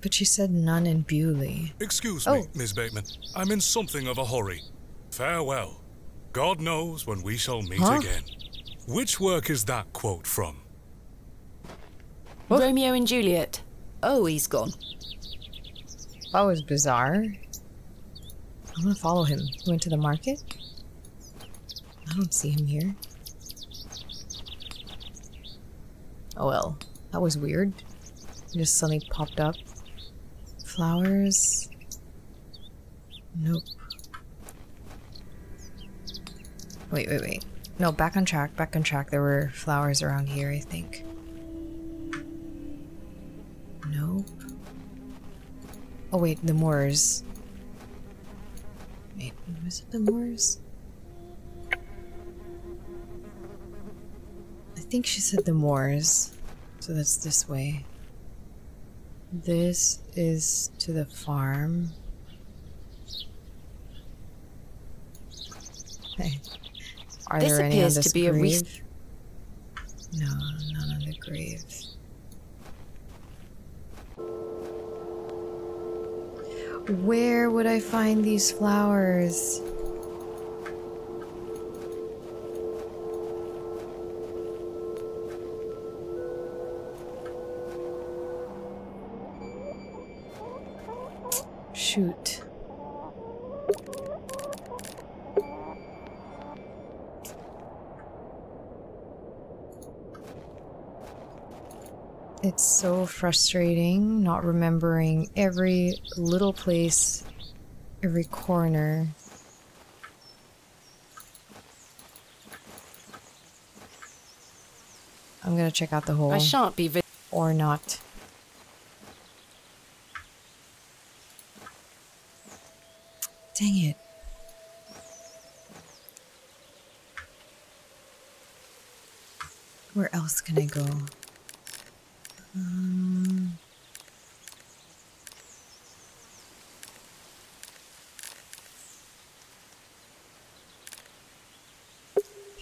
But she said none in Bewley. Excuse me, Miss Bateman. I'm in something of a hurry. Farewell. God knows when we shall meet again. Which work is that quote from? Romeo and Juliet. Oh, he's gone. That was bizarre. I'm gonna follow him. He went to the market? I don't see him here. Oh well, that was weird. He just suddenly popped up. Flowers? Nope. Wait. No, back on track. There were flowers around here, I think. Nope. Oh wait, the moors. Wait, was it the moors? I think she said the moors. So that's this way. This is to the farm. Hey. Are this there any appears on this to be grave? No, none on the grave. Where would I find these flowers? Shoot. It's so frustrating not remembering every little place, every corner. I'm gonna check out the hole. I shan't be or not. Dang it. Where else can I go?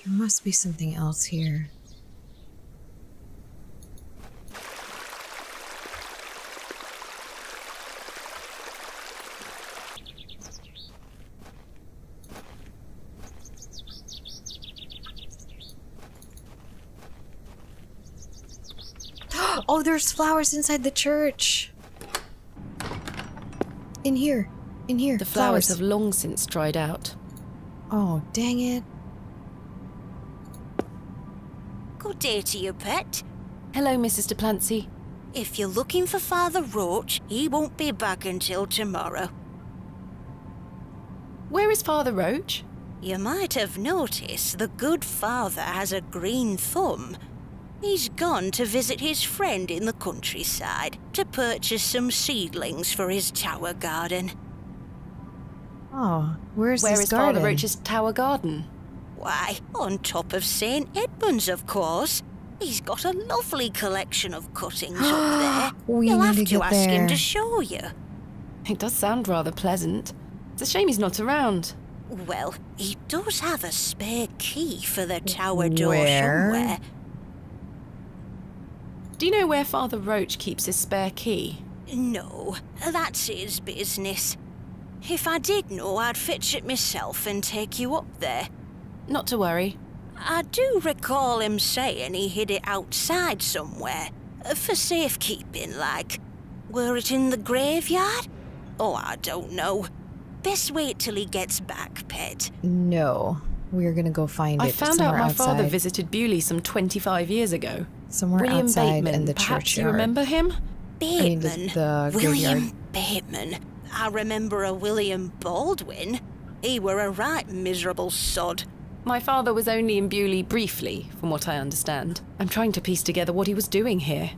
There must be something else here. Oh, there's flowers inside the church. In here. The flowers have long since dried out. Oh, dang it. Good day to you, pet. Hello, Mrs. de Plancy. If you're looking for Father Roach, he won't be back until tomorrow. Where is Father Roach? You might have noticed the good father has a green thumb. He's gone to visit his friend in the countryside to purchase some seedlings for his tower garden. Oh, where is Father Roach's tower garden? Why, on top of St. Edmund's, of course. He's got a lovely collection of cuttings up there. You'll have to ask him to show you. It does sound rather pleasant. It's a shame he's not around. Well, he does have a spare key for the tower door somewhere. Do you know where Father Roach keeps his spare key? No, that's his business. If I did know, I'd fetch it myself and take you up there. Not to worry. I do recall him saying he hid it outside somewhere. For safekeeping, like. Were it in the graveyard? Oh, I don't know. Best wait till he gets back, pet. No. We're gonna go find it. I found out my outside. father visited Bewley some 25 years ago. Somewhere William outside Bateman, in the perhaps churchyard. you remember him? Bateman? the William graveyard. Bateman? I remember a William Baldwin. He were a right miserable sod. My father was only in Bewley briefly, from what I understand. I'm trying to piece together what he was doing here.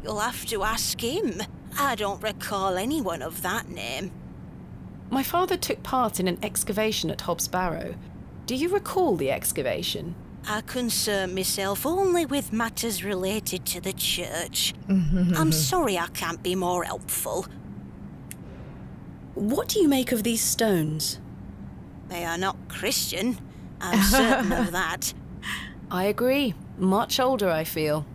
You'll have to ask him. I don't recall anyone of that name. My father took part in an excavation at Hob's Barrow. Do you recall the excavation? I concern myself only with matters related to the church. I'm sorry I can't be more helpful. What do you make of these stones? They are not Christian. I'm certain of that. I agree. Much older, I feel.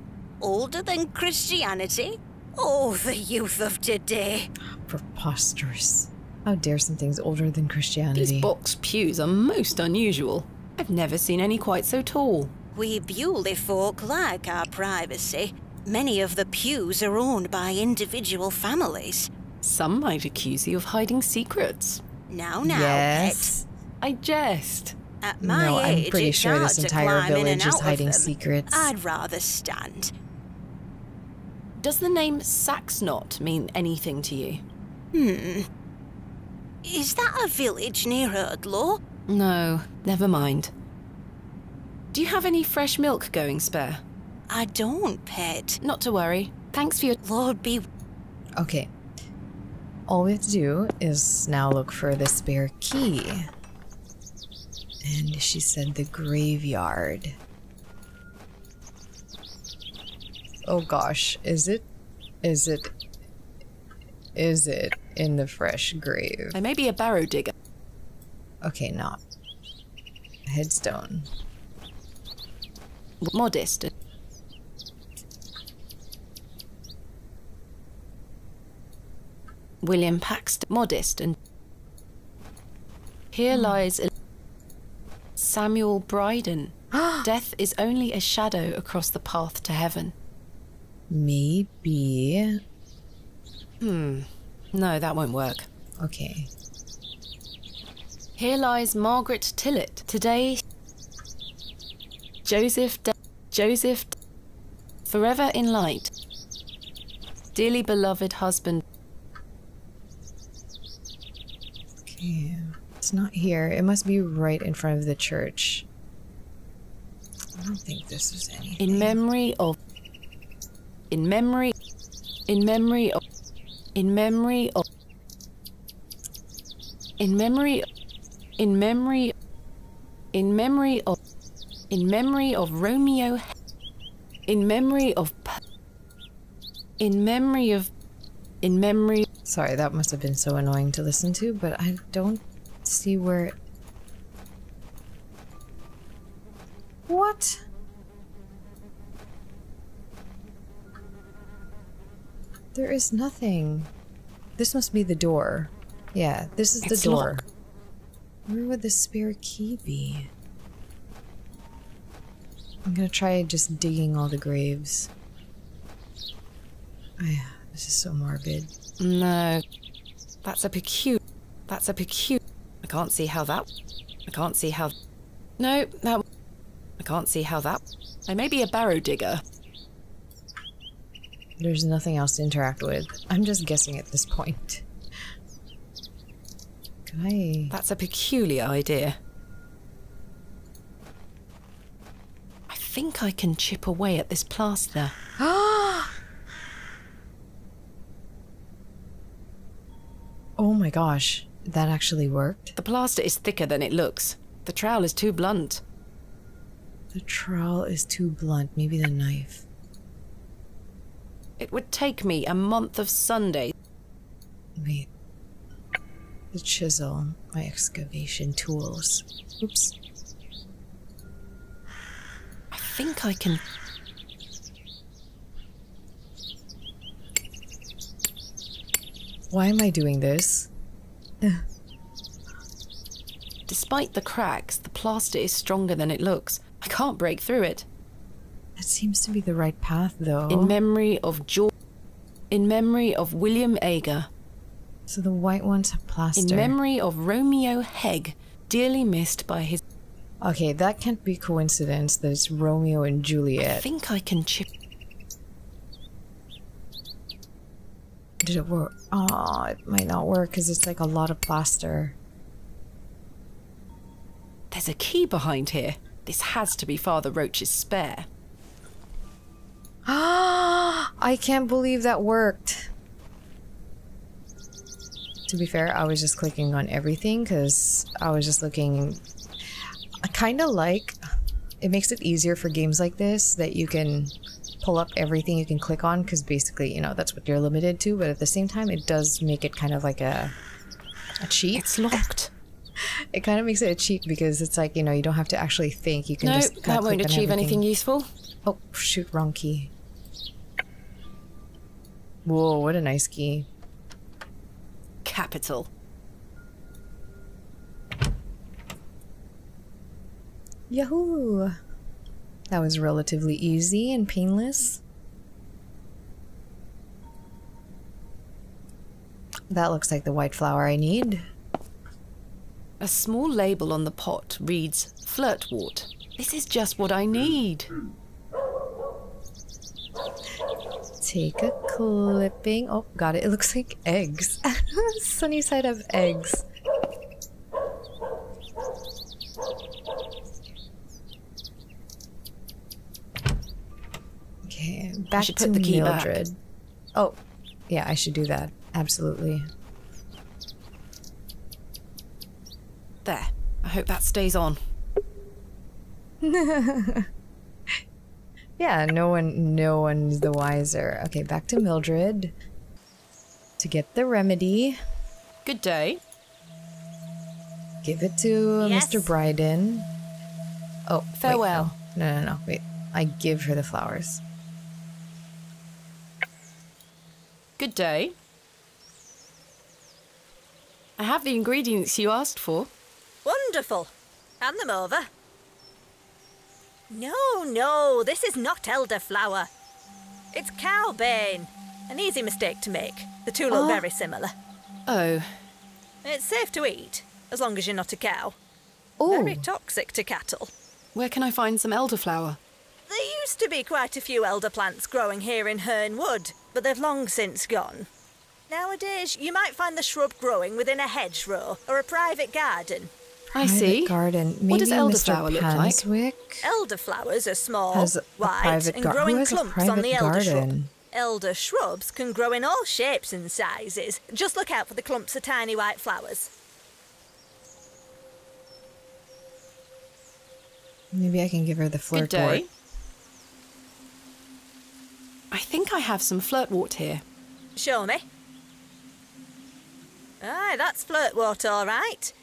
Older than Christianity? Oh, the youth of today. Preposterous. How dare something's older than Christianity? These box pews are most unusual. I've never seen any quite so tall. We Bewley folk like our privacy. Many of the pews are owned by individual families. Some might accuse you of hiding secrets. Now, yes. pet. I jest. At my No, I'm age, pretty it's sure hard this to entire climb in and village is out of hiding them. secrets. I'd rather stand. Does the name Saxnot mean anything to you? Is that a village near Erdlaw? No, never mind. Do you have any fresh milk going spare? I don't, pet. Not to worry. Thanks for your... Lord be... Okay. All we have to do is now look for the spare key. And she said the graveyard. Oh gosh, is it in the fresh grave? I may be a barrow digger. Okay, not. Headstone. Modest. William Paxton. Modest and... Here lies Samuel Bryden. Death is only a shadow across the path to heaven. Maybe. No, that won't work. Okay. Here lies Margaret Tillett. Today, Joseph, forever in light. Dearly beloved husband. Okay. It's not here. It must be right in front of the church. I don't think this is anything. In memory of... In memory of... In memory of... In memory of... In memory of... In memory of Romeo... In memory of... In memory of... In memory... Sorry, that must have been so annoying to listen to, but I don't see where... What? There is nothing. This must be the door. Yeah, this is the door. Locked. Where would the spare key be? I'm gonna try just digging all the graves. This is so morbid. No. That's a peculiar... I can't see how that... No, that... I can't see how that... I may be a barrow digger. There's nothing else to interact with. I'm just guessing at this point. Can I... That's a peculiar idea. I think I can chip away at this plaster. Oh my gosh. That actually worked? The plaster is thicker than it looks. The trowel is too blunt. The trowel is too blunt. Maybe the knife. It would take me a month of Sunday. Wait. The chisel. My excavation tools. Oops. I think I can... Why am I doing this? Despite the cracks, the plaster is stronger than it looks. I can't break through it. That seems to be the right path, though. In memory of William Ager. So the white ones have plaster. In memory of Romeo Hegg, dearly missed by his... Okay, that can't be coincidence that it's Romeo and Juliet. I think I can chip... Did it work? Oh, it might not work because it's like a lot of plaster. There's a key behind here. This has to be Father Roach's spare. Ah! I can't believe that worked. To be fair, I was just clicking on everything because I was just looking... I kind of like... It makes it easier for games like this that you can pull up everything you can click on because basically, you know, that's what you're limited to, but at the same time, it does make it kind of like a cheat. It's locked. It kind of makes it a cheat because it's like, you know, you don't have to actually think. You can just No, kind that of won't achieve anything useful. Oh, shoot, wrong key. Whoa, what a nice key. Capital. Yahoo! That was relatively easy and painless. That looks like the white flower I need. A small label on the pot reads flirtwort. This is just what I need. Take a clipping. Oh, got it. It looks like eggs. Sunny side of eggs. Okay, back to put the key Mildred. back. Oh, yeah, I should do that. Absolutely. There. I hope that stays on. Yeah, no one's the wiser. Okay, back to Mildred to get the remedy. Good day. Give it to Mr. Bryden. Oh, farewell. Wait, no. Wait, I give her the flowers. Good day. I have the ingredients you asked for. Wonderful. Hand them over. No, this is not elderflower. It's cowbane. An easy mistake to make. The two look very similar. Oh. It's safe to eat, as long as you're not a cow. Oh. Very toxic to cattle. Where can I find some elderflower? There used to be quite a few elder plants growing here in Herne Wood, but they've long since gone. Nowadays, you might find the shrub growing within a hedgerow or a private garden. I see. Garden. Maybe What does elderflower Mr. look like? Panswick Elderflowers are small, has a white, private and garden. growing clumps on the elder shrub. Garden? Elder shrubs can grow in all shapes and sizes. Just look out for the clumps of tiny white flowers. Maybe I can give her the flirtwort. Good day. I think I have some flirtwort here. Show me. Aye, that's flirtwort, all right.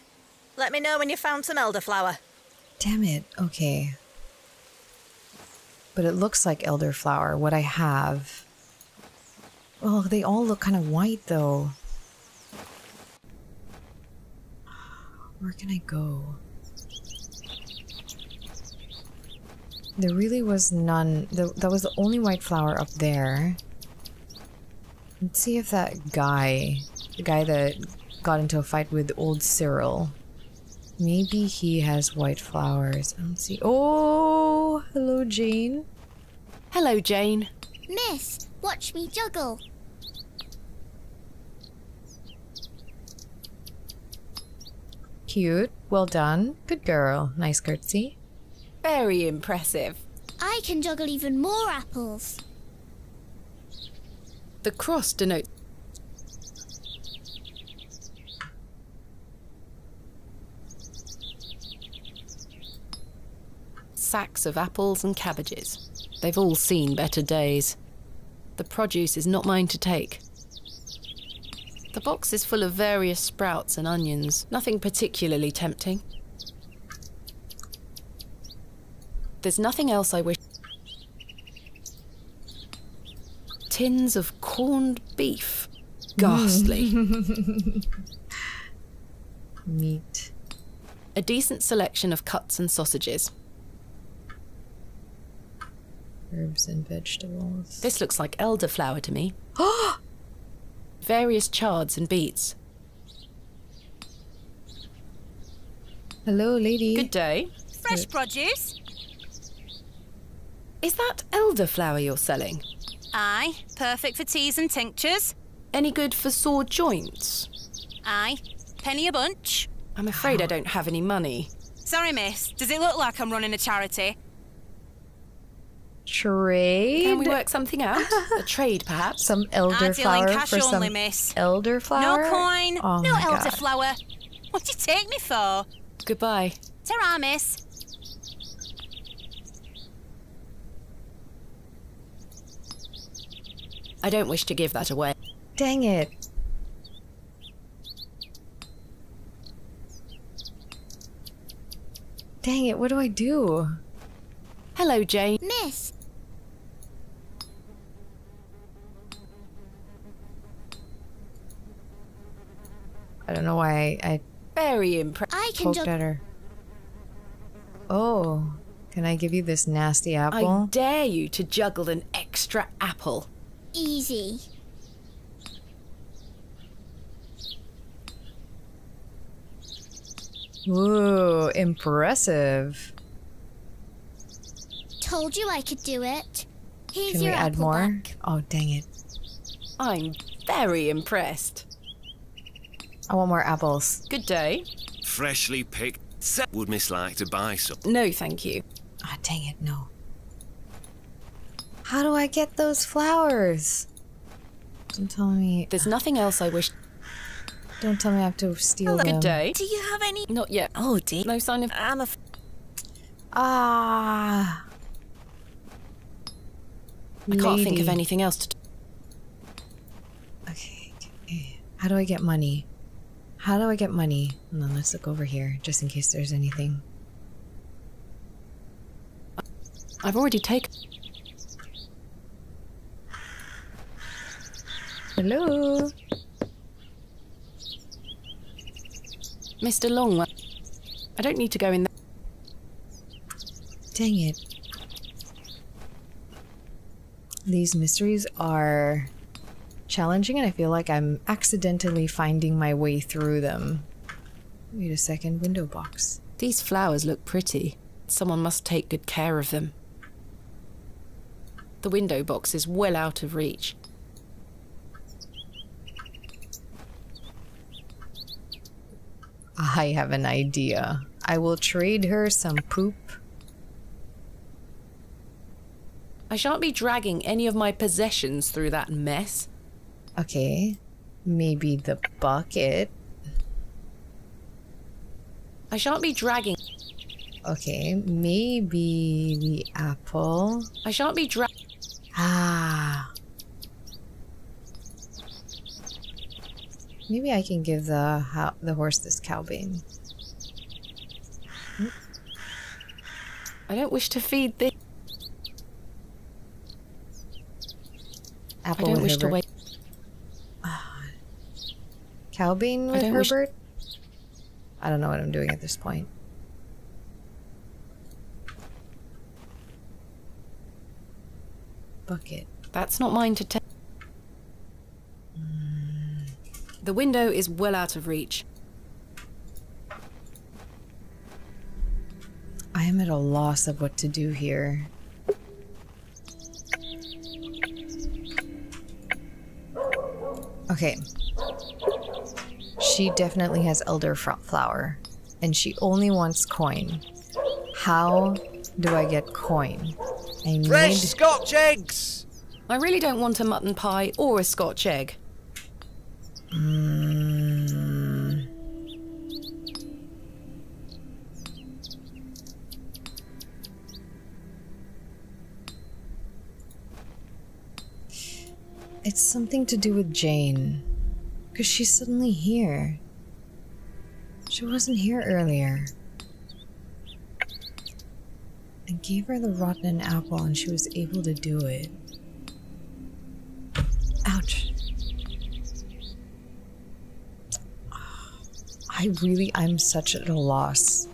Let me know when you've found some elderflower. Damn it. Okay. But it looks like elderflower, what I have. Oh, they all look kind of white, though. Where can I go? There really was none. That was the only white flower up there. Let's see if that guy, the guy that got into a fight with old Cyril, maybe he has white flowers. I don't see. Oh, hello, Jane. Hello, Jane. Miss, watch me juggle. Cute. Well done. Good girl. Nice curtsy. Very impressive. I can juggle even more apples. The cross denotes sacks of apples and cabbages. They've all seen better days. The produce is not mine to take. The box is full of various sprouts and onions, nothing particularly tempting. There's nothing else I wish. Tins of corned beef. Ghastly. Meat. A decent selection of cuts and sausages. Herbs and vegetables. This looks like elderflower to me. Various chards and beets. Hello, lady. Good day. fresh produce. Is that elderflower you're selling? Aye, perfect for teas and tinctures. Any good for sore joints? Aye, penny a bunch. I'm afraid I don't have any money. Sorry, miss. Does it look like I'm running a charity? Trade? Can we work something out? A trade, perhaps? Some elderflower cash for only, some miss. elderflower? No coin, Oh no my God. elderflower. What do you take me for? Goodbye. Ta-ra, miss. I don't wish to give that away. Dang it. Dang it, what do I do? Hello, Jane. Miss, I don't know why I Very impressed. I can poked just... at her. Oh, can I give you this nasty I apple? dare you to juggle an extra apple. Easy. Ooh, impressive. Told you I could do it. Here's Can we your add apple more? back. Oh, dang it. I'm very impressed. I want more apples. Good day. Freshly picked. Would Miss like to buy some? No, thank you. Ah, dang it, no. How do I get those flowers? Don't tell me. There's nothing else I wish. Don't tell me I have to steal them. Good day. Do you have any? Not yet. Oh, dear. No sign of. Ah. I can't think of Lady. anything else to. Okay. How do I get money? How do I get money? Hold on, let's look over here, just in case there's anything. I've already taken. Hello? Mr. Longwell. I don't need to go in there. Dang it. These mysteries are challenging, and I feel like I'm accidentally finding my way through them. Wait a second, window box. These flowers look pretty. Someone must take good care of them. The window box is well out of reach. I have an idea. I will trade her some poop. I shan't be dragging any of my possessions through that mess. Okay. Maybe the bucket. I shan't be dragging. Okay, maybe the apple. I shan't be Ah. Maybe I can give the horse this cowbane. I don't wish to feed this. Apple I don't with wish to Herbert. wait. Cowbane I with don't wish- Herbert? I don't know what I'm doing at this point. Bucket. That's not mine to take. The window is well out of reach. I am at a loss of what to do here. Okay. She definitely has elderflower, and she only wants coin. How do I get coin? I Fresh need... Scotch eggs! I really don't want a mutton pie or a Scotch egg. It's something to do with Jane. Because she's suddenly here. She wasn't here earlier. I gave her the rotten apple and she was able to do it. Ouch. I'm such at a loss.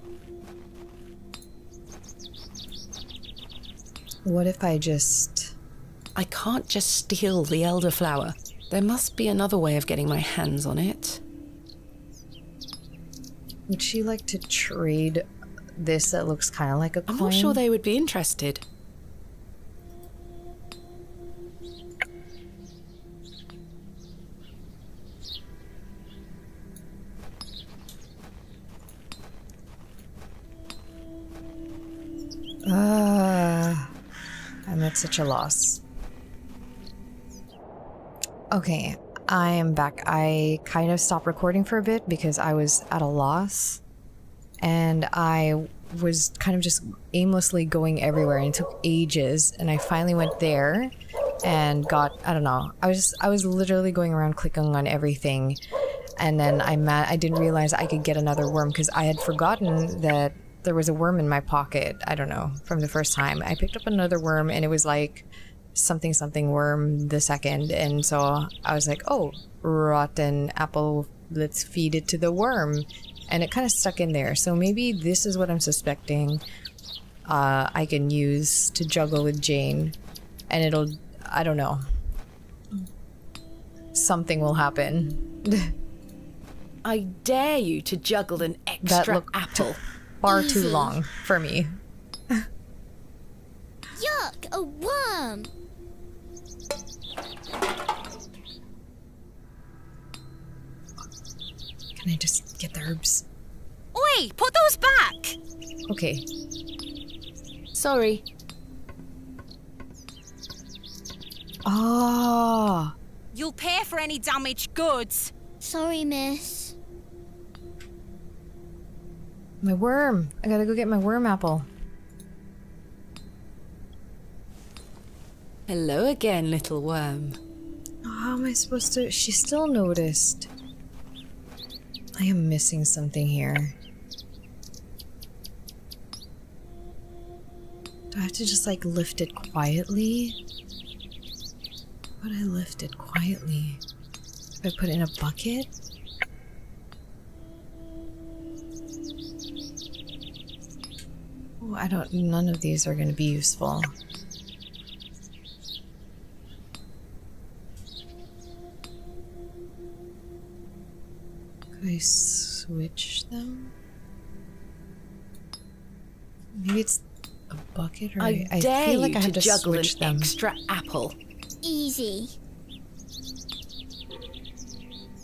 What if I just... I can't just steal the elderflower. There must be another way of getting my hands on it. Would she like to trade this that looks kind of like a coin. I'm not sure they would be interested. I'm at such a loss. Okay, I am back. I kind of stopped recording for a bit because I was at a loss. And I was kind of just aimlessly going everywhere and it took ages. And I finally went there and got, I don't know, I was literally going around clicking on everything. And then I didn't realize I could get another worm because I had forgotten that there was a worm in my pocket. I don't know, from the first time. I picked up another worm and it was like something worm the second. And so I was like, oh, rotten apple, let's feed it to the worm. And it kind of stuck in there. So maybe this is what I'm suspecting I can use to juggle with Jane. And it'll, I don't know. Something will happen. I dare you to juggle an extra apple. Far too long for me. Yuck, a worm! Can I just get the herbs? Oi, put those back! Okay. Sorry. Ah. You'll pay for any damaged goods. Sorry, miss. My worm. I gotta go get my worm apple. Hello again, little worm. Oh, how am I supposed to? She still noticed. I am missing something here. Do I have to just like lift it quietly? How would I lift it quietly? Do I put it in a bucket? Oh, I don't, none of these are going to be useful. Could I switch them? Maybe it's a bucket, or I dare feel like you I have to to juggle switch an them. extra apple. Easy.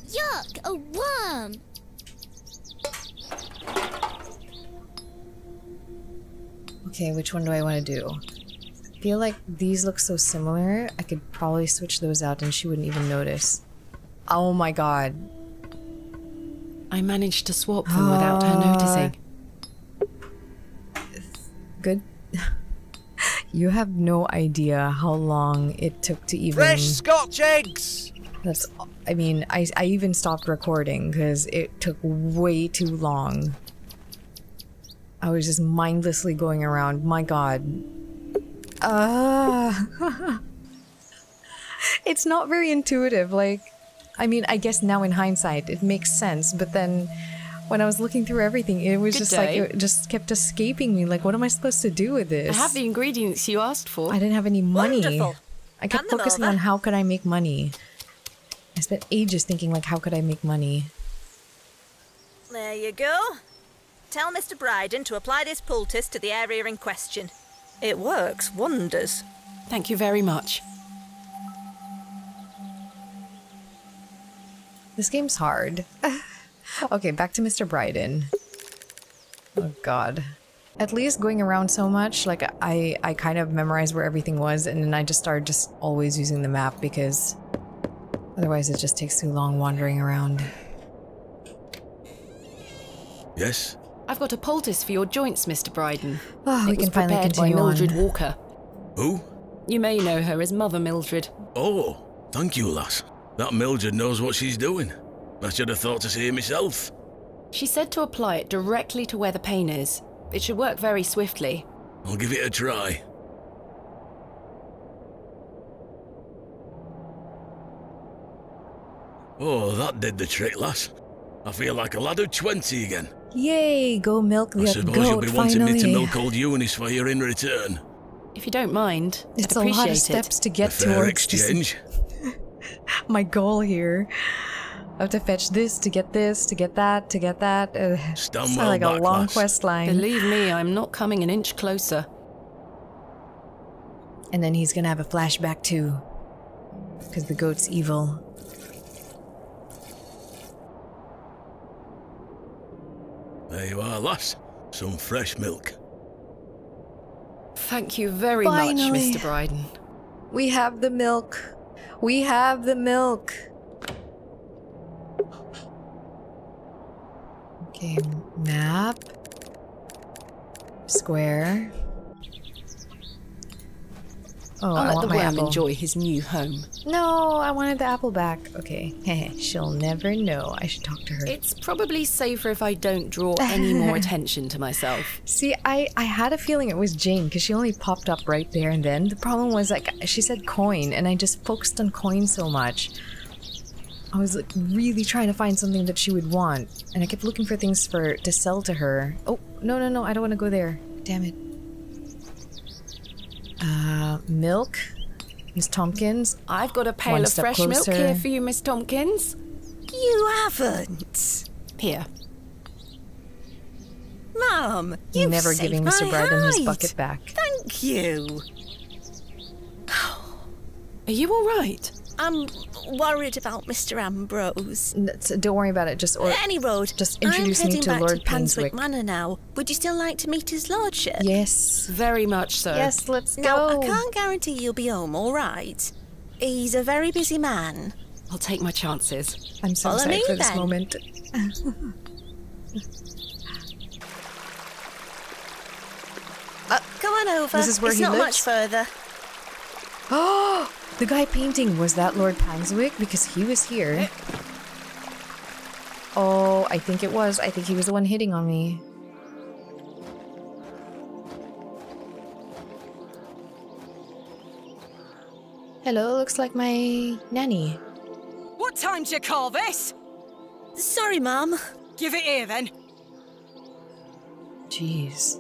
Yuck, a worm! Okay, which one do I want to do? I feel like these look so similar, I could probably switch those out and she wouldn't even notice. Oh my god. I managed to swap them without her noticing. Good. You have no idea how long it took to even... Fresh Scotch eggs! That's... I mean, I even stopped recording because it took way too long. I was just mindlessly going around. My god. It's not very intuitive. Like, I mean, I guess now in hindsight it makes sense, but then when I was looking through everything, it was just like, it just kept escaping me. Like, what am I supposed to do with this? I have the ingredients you asked for. I didn't have any money. Wonderful. I kept focusing on how could I make money. I spent ages thinking, like, how could I make money? There you go. Tell Mr. Bryden to apply this poultice to the area in question. It works wonders. Thank you very much. This game's hard. Okay, back to Mr. Bryden. Oh god. At least going around so much, like, I kind of memorized where everything was, and then I just started just always using the map because otherwise it just takes too long wandering around. Yes? I've got a poultice for your joints, Mr. Bryden. Oh, we can finally continue by Mildred on. Walker. Who? You may know her as Mother Mildred. Oh, thank you, lass. That Mildred knows what she's doing. I should have thought to see it myself. She said to apply it directly to where the pain is. It should work very swiftly. I'll give it a try. Oh, that did the trick, lass. I feel like a lad of 20 again. Yay, go milk the I suppose goat, you'll be wanting finally. me to milk old Eunice for you in return. If you don't mind, It's I'd a appreciate lot of steps to get A fair towards exchange. my goal here. I have to fetch this to get that, to get that. It's like a long quest line. Believe me, I'm not coming an inch closer. And then he's gonna have a flashback too. Because the goat's evil. There you are, lass. Some fresh milk. Thank you very much, Mr. Bryden. We have the milk. We have the milk. Okay, map. Square. Oh, I'll I let want the my worm apple. enjoy his new home. No, I wanted the apple back. Okay, she'll never know. I should talk to her. It's probably safer if I don't draw any more attention to myself. See, I had a feeling it was Jane because she only popped up right there and then. The problem was, like, she said coin and I just focused on coin so much. I was like really trying to find something that she would want, and I kept looking for things to sell to her. Oh, no, I don't want to go there. Damn it. Milk. Miss Tompkins. I've got a pail of fresh milk here for you, Miss Tompkins. You haven't. Here. Mum, you've never saved giving my Mr. Bryden his hide. bucket back. Thank you. Are you all right? I'm worried about Mr. Ambrose. Don't worry about it. Just Any road. Just introduce me to Lord Panswick Panswick Manor now. Would you still like to meet his lordship? Yes. Very much so. Yes, let's Now, go. I can't guarantee you'll be home, all right? He's a very busy man. I'll take my chances. I'm so Follow excited me, for this then. moment. Go on over. This is where it's he not lives? much further. Oh, the guy painting, was that Lord Panswick? Because he was here. Oh, I think it was. I think he was the one hitting on me. Hello, looks like my nanny. What time do you call this? Sorry, Mum. Give it here, then. Jeez.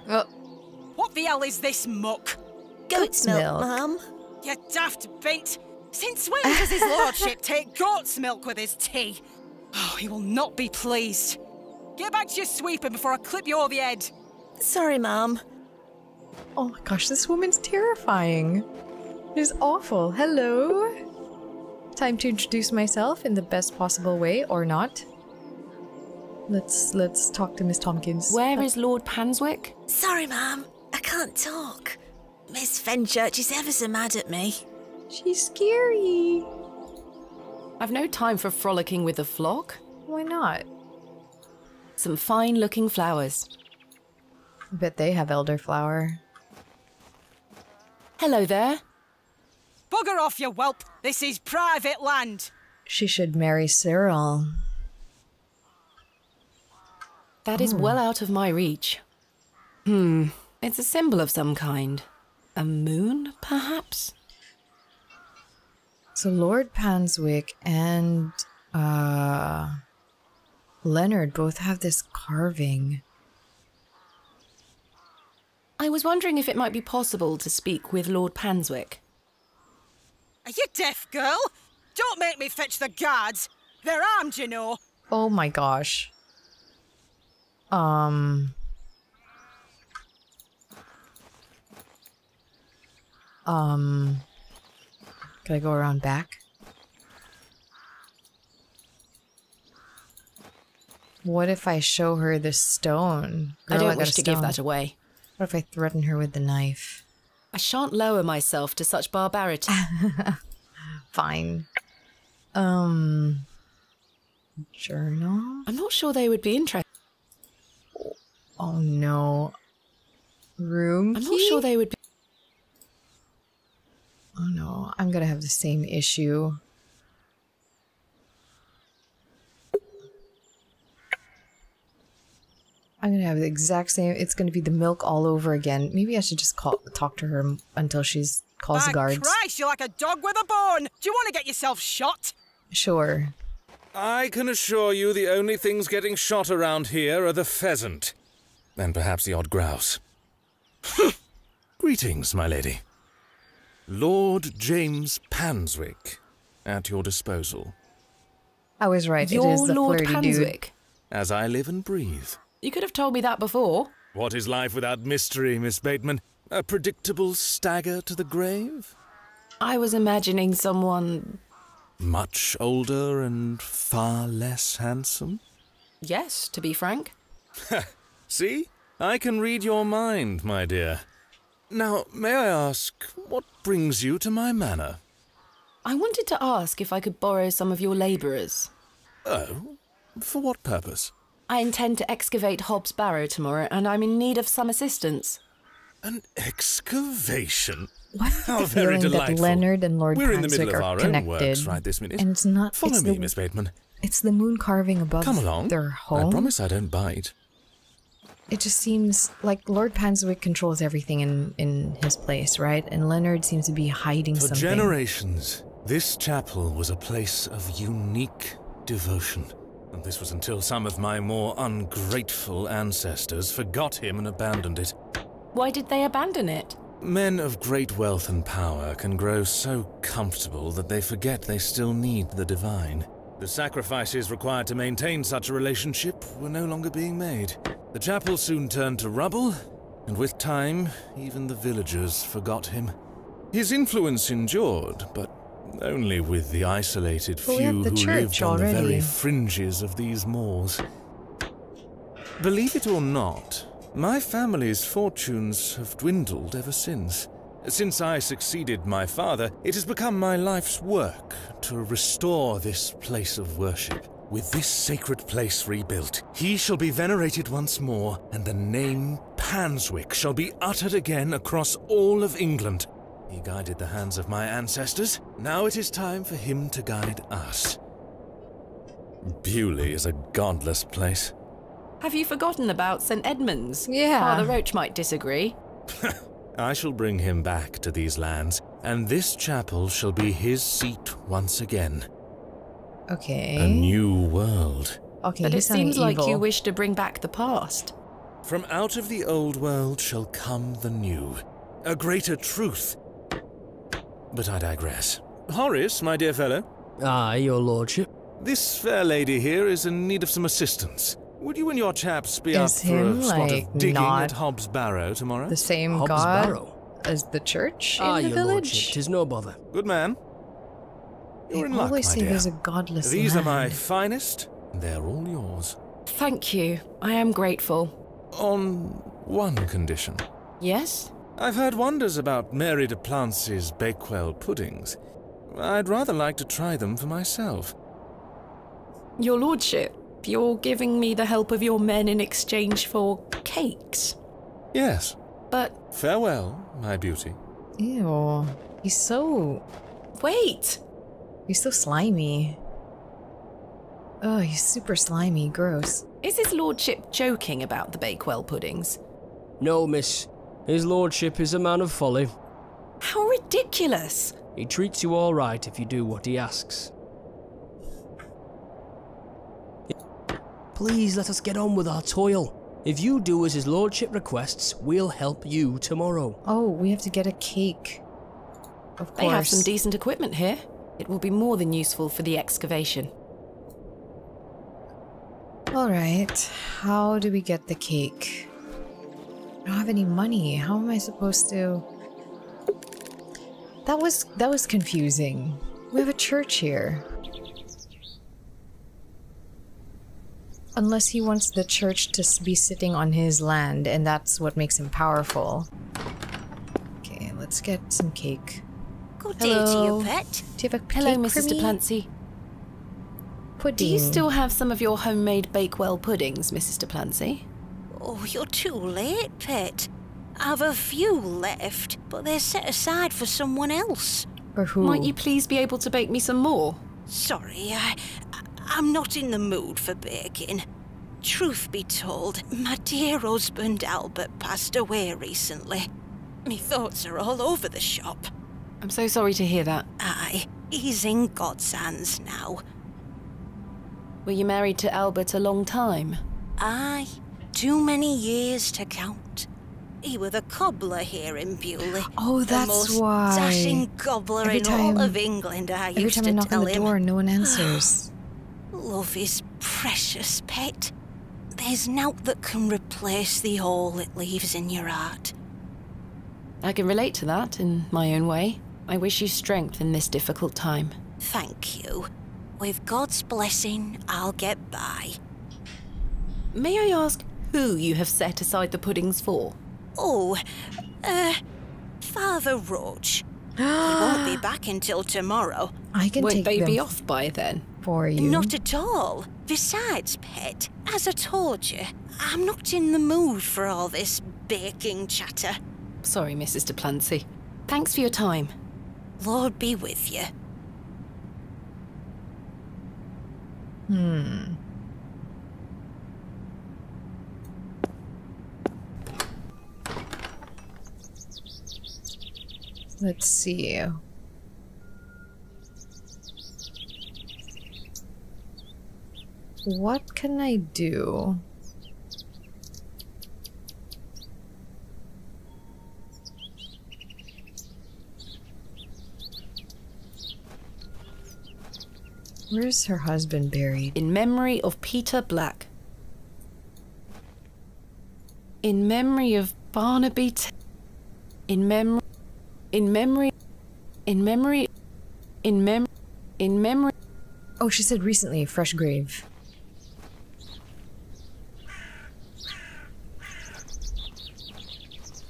Oh. What the hell is this muck? Goat's milk, Mum. You daft bait. Since when does his lordship take goat's milk with his tea? Oh, he will not be pleased. Get back to your sweeping before I clip you over the head. Sorry, Mum. Oh my gosh, this woman's terrifying. It's awful. Hello. Time to introduce myself in the best possible way, or not. Let's talk to Miss Tompkins. Where is Lord Panswick? Sorry, Mum. I can't talk. Miss Fenchurch is ever so mad at me. She's scary. I've no time for frolicking with the flock. Why not? Some fine-looking flowers. I bet they have elderflower. Hello there. Bugger off, you whelp. This is private land. She should marry Cyril. That is well out of my reach. It's a symbol of some kind. A moon, perhaps? So Lord Panswick and Leonard both have this carving. I was wondering if it might be possible to speak with Lord Panswick. Are you deaf, girl? Don't make me fetch the guards. They're armed, you know. Oh my gosh. Can I go around back? What if I show her this stone? I Girl, don't got wish a to give stone. that away. What if I threaten her with the knife? I shan't lower myself to such barbarity. Fine. Journal? I'm not sure they would be interested. Oh no. Room I'm key? not sure they would be. Oh no, I'm gonna have the same issue. I'm gonna have the exact same. It's gonna be the milk all over again. Maybe I should just talk to her until she's calls the By guards. Christ, you're like a dog with a bone. Do you want to get yourself shot? Sure. I can assure you the only things getting shot around here are the pheasant. And perhaps the odd grouse. Greetings, my lady. Lord James Panswick, at your disposal. I was right. You're it is the Lord flirty Panswick. dude. As I live and breathe. You could have told me that before. What is life without mystery, Miss Bateman? A predictable stagger to the grave? I was imagining someone... Much older and far less handsome? Yes, to be frank. See? I can read your mind, my dear. Now, may I ask, what brings you to my manor? I wanted to ask if I could borrow some of your labourers. Oh? For what purpose? I intend to excavate Hob's Barrow tomorrow, and I'm in need of some assistance. An excavation? Why do I How get the very feeling delightful. that Leonard and Lord We're in the Panswick middle of are our connected? own works right this minute. And it's not. Follow me, Miss Bateman. It's the moon carving above Come along. their home. I promise I don't bite. It just seems like Lord Panswick controls everything in his place, right? And Leonard seems to be hiding For something. generations, this chapel was a place of unique devotion. And this was until some of my more ungrateful ancestors forgot him and abandoned it. Why did they abandon it? Men of great wealth and power can grow so comfortable that they forget they still need the divine. The sacrifices required to maintain such a relationship were no longer being made. The chapel soon turned to rubble, and with time, even the villagers forgot him. His influence endured, but only with the isolated Well, we few have the who church lived on the already. very fringes of these moors. Believe it or not, my family's fortunes have dwindled ever since. Since I succeeded my father, it has become my life's work to restore this place of worship. With this sacred place rebuilt, he shall be venerated once more, and the name Panswick shall be uttered again across all of England. He guided the hands of my ancestors. Now it is time for him to guide us. Bewley is a godless place. Have you forgotten about St. Edmund's? Yeah. Father Roach might disagree. I shall bring him back to these lands, and this chapel shall be his seat once again. Okay. A new world. Okay, But you it sound seems like evil. you wish to bring back the past. From out of the old world shall come the new. A greater truth. But I digress. Horace, my dear fellow. Aye, your lordship. This fair lady here is in need of some assistance. Would you and your chaps be up Is for him, a spot like, of digging not at Hob's Barrow tomorrow? The same Hob's god Barrow? as the church Aye, in the your village? lordship. 'Tis no bother. Good man. They You're in luck, always my say dear. there's a godless These are my land. finest, and they're all yours. Thank you. I am grateful. On one condition. Yes? I've heard wonders about Mary de Plancy's Bakewell puddings. I'd rather like to try them for myself. Your lordship, you're giving me the help of your men in exchange for cakes. Yes. But... Farewell, my beauty. Ew. He's so... Wait! He's so slimy. Oh, he's super slimy. Gross. Is his lordship joking about the Bakewell puddings? No, miss. His lordship is a man of folly. How ridiculous! He treats you all right if you do what he asks. Please let us get on with our toil. If you do as his lordship requests, we'll help you tomorrow. Oh, we have to get a cake. Of course. They have some decent equipment here. It will be more than useful for the excavation. Alright, how do we get the cake? I don't have any money. How am I supposed to... That was confusing. We have a church here. Unless he wants the church to be sitting on his land, and that's what makes him powerful. Okay, let's get some cake. Good day to you, pet. Do you have a Hello, cake for Mrs. me? de Plancy. Pudding. Do you still have some of your homemade Bakewell puddings, Mrs. de Plancy? Oh, you're too late, pet. I've a few left, but they're set aside for someone else. For who? Might you please be able to bake me some more? Sorry, I'm not in the mood for baking. Truth be told, my dear husband Albert passed away recently. Me thoughts are all over the shop. I'm so sorry to hear that. Aye, he's in God's hands now. Were you married to Albert a long time? Aye, too many years to count. He were the cobbler here in Bewley. Oh, that's the most why. dashing gobbler in all of England, I every used time to I knock tell on the him. door, no one answers. Love is precious, pet. There's naught that can replace the hole it leaves in your heart. I can relate to that in my own way. I wish you strength in this difficult time. Thank you. With God's blessing, I'll get by. May I ask who you have set aside the puddings for? Oh, Father Roach. He won't be back until tomorrow. I can Won't take they them be off by then? For you. Not at all. Besides, pet, as I told you, I'm not in the mood for all this baking chatter. Sorry, Mrs. de Plancy. Thanks for your time. Lord be with you. Let's see. What can I do? Where's her husband buried? In memory of Peter Black. In memory of Barnaby. In memory. Oh, she said recently, fresh grave.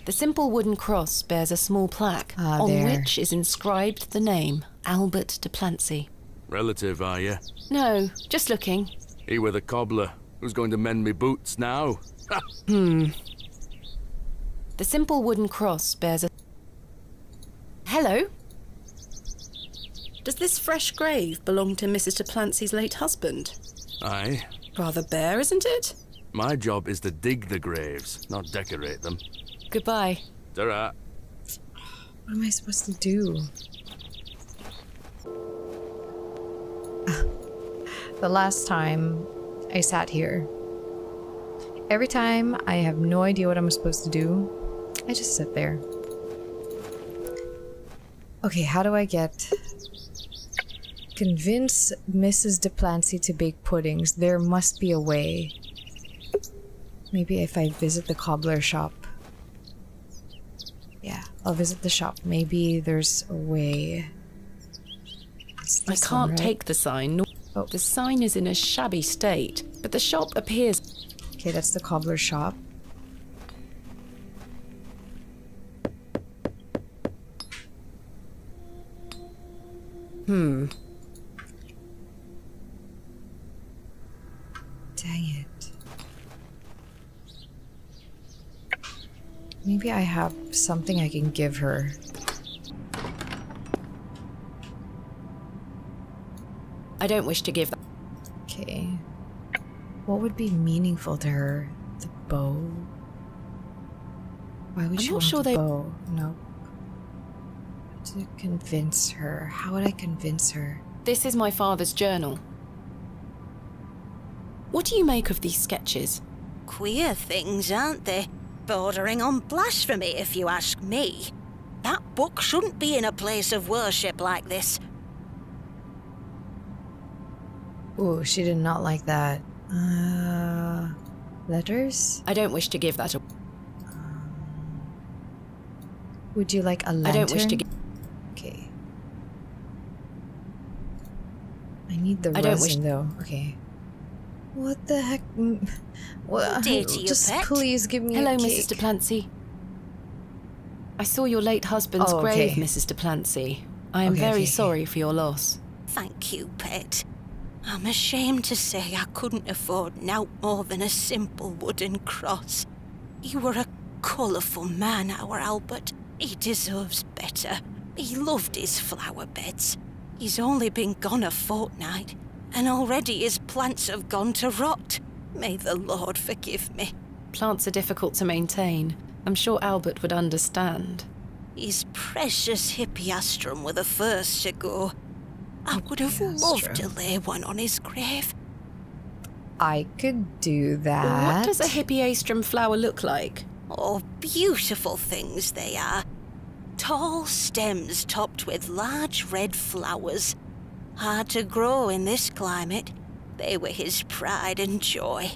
The simple wooden cross bears a small plaque, on which is inscribed the name Albert de Plancy. Relative, are you? No, just looking. He were the cobbler. Who's going to mend me boots now? The simple wooden cross bears a... Hello? Does this fresh grave belong to Mrs. de Plancy's late husband? Aye. Rather bare, isn't it? My job is to dig the graves, not decorate them. Goodbye. Ta-ra. What am I supposed to do? The last time I sat here, every time I have no idea what I'm supposed to do, I just sit there. Okay, how do I get... Convince Mrs. de Plancy to bake puddings. There must be a way. Maybe if I visit the cobbler shop. Yeah, I'll visit the shop. Maybe there's a way. I can't take the sign. Oh. The sign is in a shabby state, but the shop appears... Okay, that's the cobbler shop. Dang it. Maybe I have something I can give her. I don't wish to give that. Okay. What would be meaningful to her? The bow? Why would she want the bow? Nope. To convince her. How would I convince her? This is my father's journal. What do you make of these sketches? Queer things, aren't they? Bordering on blasphemy, if you ask me. That book shouldn't be in a place of worship like this. Ooh, she did not like that. Letters? I don't wish to give that a... Would you like a lantern? I don't wish to give... Okay. I need the resin, though. Okay. What the heck? Well, just please give me Hello, a cake. Mrs. de Plancy. I saw your late husband's grave, Mrs. de Plancy. I am very sorry for your loss. Thank you, pet. I'm ashamed to say I couldn't afford naught more than a simple wooden cross. You were a colourful man, our Albert. He deserves better. He loved his flower beds. He's only been gone a fortnight, and already his plants have gone to rot. May the Lord forgive me. Plants are difficult to maintain. I'm sure Albert would understand. His precious hippeastrum were the first to go. I would have loved to lay one on his grave. I could do that. What does a hippeastrum flower look like? Oh, beautiful things they are. Tall stems topped with large red flowers. Hard to grow in this climate. They were his pride and joy.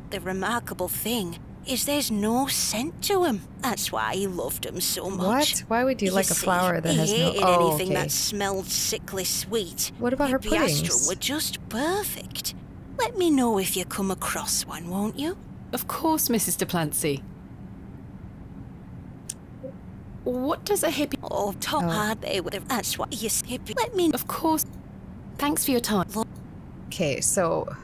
The remarkable thing is there's no scent to 'em. That's why he loved 'em so much. What? Why would you like a see, flower that he has no... hated Oh, anything okay. that smelled sickly sweet. What about her puddings? Hippiastrum were just perfect. Let me know if you come across one, won't you? Of course, Mrs. Duplancy. What does a hippie... Oh, top hard they were. That's what you hippie. Let me... Of course. Thanks for your time. Okay, so...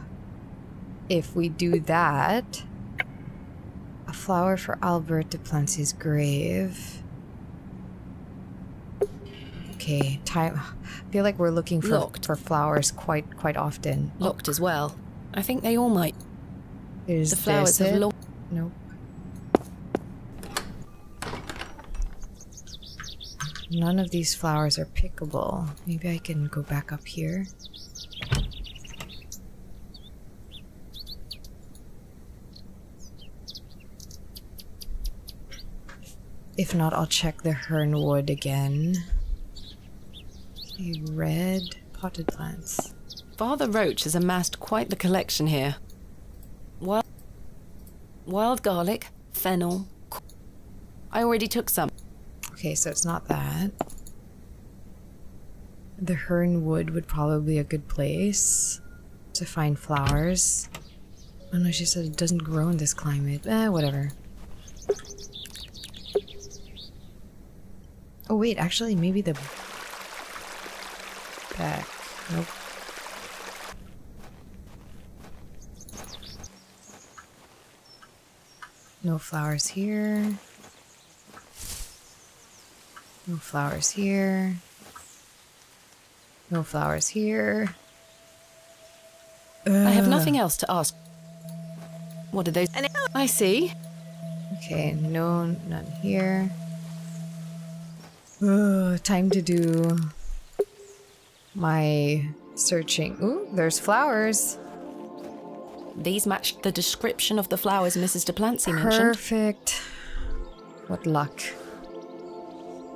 if we do that... a flower for Albert Duplancy's grave... Okay, time... I feel like we're looking for flowers quite often. Locked as well. I think they all might. Is the flowers have long... Nope. None of these flowers are pickable. Maybe I can go back up here. If not, I'll check the hernwood again. Okay, red potted plants. Father Roach has amassed quite the collection here. Wild garlic, fennel... I already took some. Okay, so it's not that. The hernwood would probably be a good place to find flowers. Oh no, she said it doesn't grow in this climate. Whatever. Oh wait, actually maybe the back. Nope. No flowers here. No flowers here. No flowers here. I have nothing else to ask. What are those? I see. Okay, no, none here. Time to do my searching. Ooh, there's flowers. These matched the description of the flowers Mrs. Duplancy mentioned. Perfect. What luck.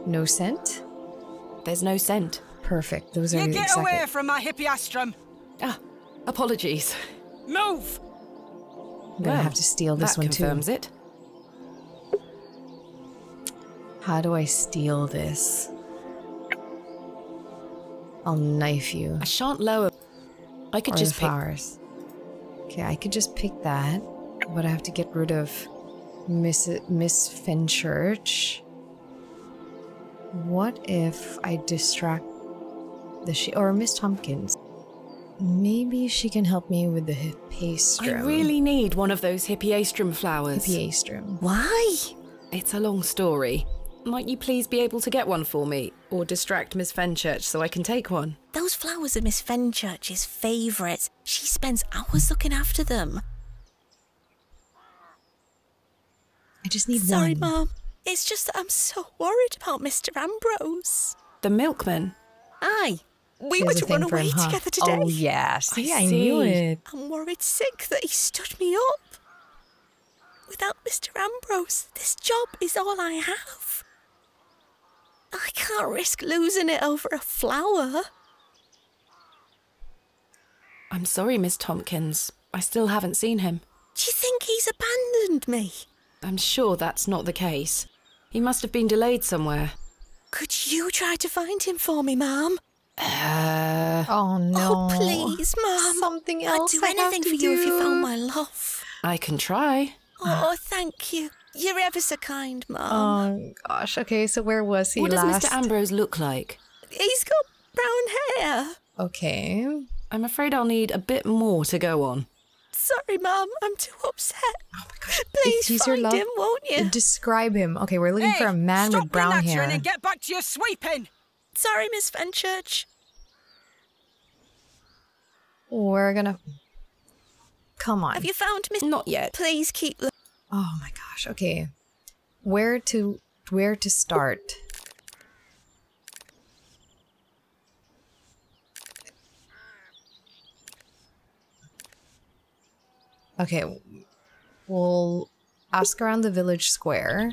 No scent? There's no scent. Perfect. Those are You get exactly... away from my hippiastrum! Ah, apologies. Move! I'm gonna have to steal this one too. That confirms it. How do I steal this? I'll knife you. I shan't lower. I could just pick flowers. Okay, I could just pick that, but I have to get rid of Miss Fenchurch. What if I distract the or Miss Tompkins? Maybe she can help me with the hippiastrum. I really need one of those hippiastrum flowers. Hippiastrum. Why? It's a long story. Might you please be able to get one for me, or distract Miss Fenchurch so I can take one? Those flowers are Miss Fenchurch's favourites. She spends hours looking after them. I just need Sorry, one. Mum. It's just that I'm so worried about Mr. Ambrose. The milkman? Aye. We were to run away together today. Oh, yeah. See, I knew it. I'm worried sick that he stood me up. Without Mr. Ambrose, this job is all I have. I can't risk losing it over a flower. I'm sorry, Miss Tompkins. I still haven't seen him. Do you think he's abandoned me? I'm sure that's not the case. He must have been delayed somewhere. Could you try to find him for me, Ma'am? Oh no. Oh, please, Mum. Something else I'd do anything for you if you found my love. I can try. Oh, thank you. You're ever so kind, Mum. Oh gosh. Okay, so where was he What last? does Mr. Ambrose look like? He's got brown hair. Okay. I'm afraid I'll need a bit more to go on. Sorry, Mum. I'm too upset. Oh my gosh. Please He's your find love, him, won't you? Describe him. Okay, we're looking for a man with brown hair. Stop and get back to your sweeping! Sorry, Miss Fenchurch. We're gonna... Come on. Have you found Miss... Not yet. Please keep... Oh my gosh. Okay. Where to start? Okay. Well, ask around the village square.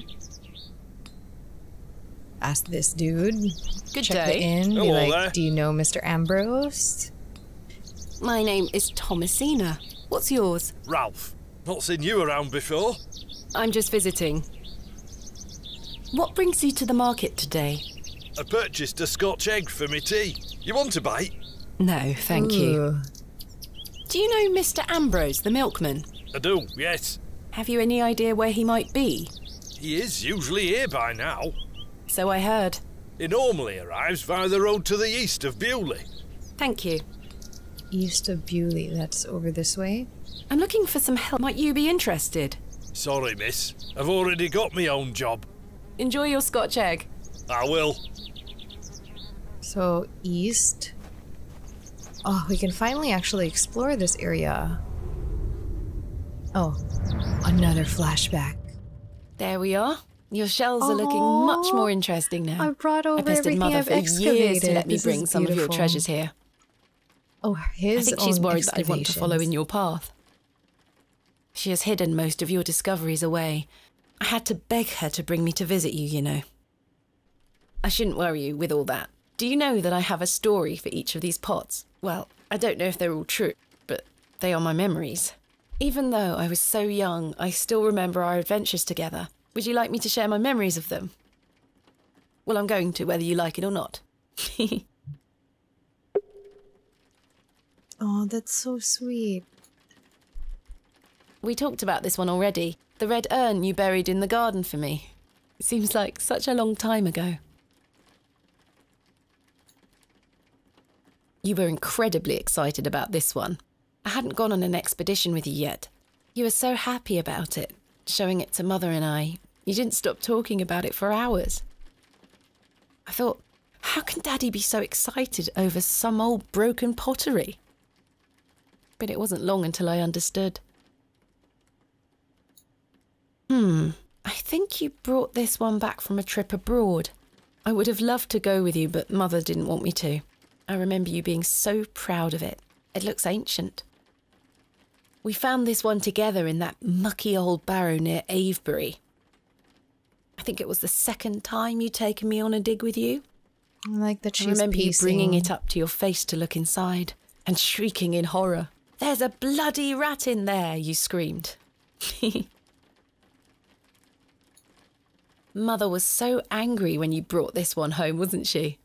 Ask this dude. Good Check day. the inn. Be Hello like, there. do you know Mr. Ambrose? My name is Thomasina. What's yours? Ralph. Not seen you around before. I'm just visiting. What brings you to the market today? I purchased a Scotch egg for me tea. You want a bite? No, thank you. Ooh. Do you know Mr. Ambrose, the milkman? I do, yes. Have you any idea where he might be? He is usually here by now. So I heard. He normally arrives via the road to the east of Bewley. Thank you. East of Bewley, that's over this way. I'm looking for some help. Might you be interested? Sorry, miss. I've already got my own job. Enjoy your Scotch egg. I will. So, east. Oh, we can finally actually explore this area. Oh, another flashback. There we are. Your shells are looking much more interesting now. I brought over I pestered everything Mother I've for years excavated. to let me This bring is some of your beautiful. treasures here. Oh, his I think she's own worried that I want to follow in excavations. your path. She has hidden most of your discoveries away. I had to beg her to bring me to visit you, you know. I shouldn't worry you with all that. Do you know that I have a story for each of these pots? Well, I don't know if they're all true, but they are my memories. Even though I was so young, I still remember our adventures together. Would you like me to share my memories of them? Well, I'm going to, whether you like it or not. Oh, that's so sweet. We talked about this one already. The red urn you buried in the garden for me. It seems like such a long time ago. You were incredibly excited about this one. I hadn't gone on an expedition with you yet. You were so happy about it, showing it to Mother and I. You didn't stop talking about it for hours. I thought, how can Daddy be so excited over some old broken pottery? But it wasn't long until I understood. I think you brought this one back from a trip abroad. I would have loved to go with you, but Mother didn't want me to. I remember you being so proud of it. It looks ancient. We found this one together in that mucky old barrow near Avebury. I think it was the second time you'd taken me on a dig with you. I like that she's I remember you bringing pacing. it up to your face to look inside and shrieking in horror. "There's a bloody rat in there," you screamed. Mother was so angry when you brought this one home, wasn't she?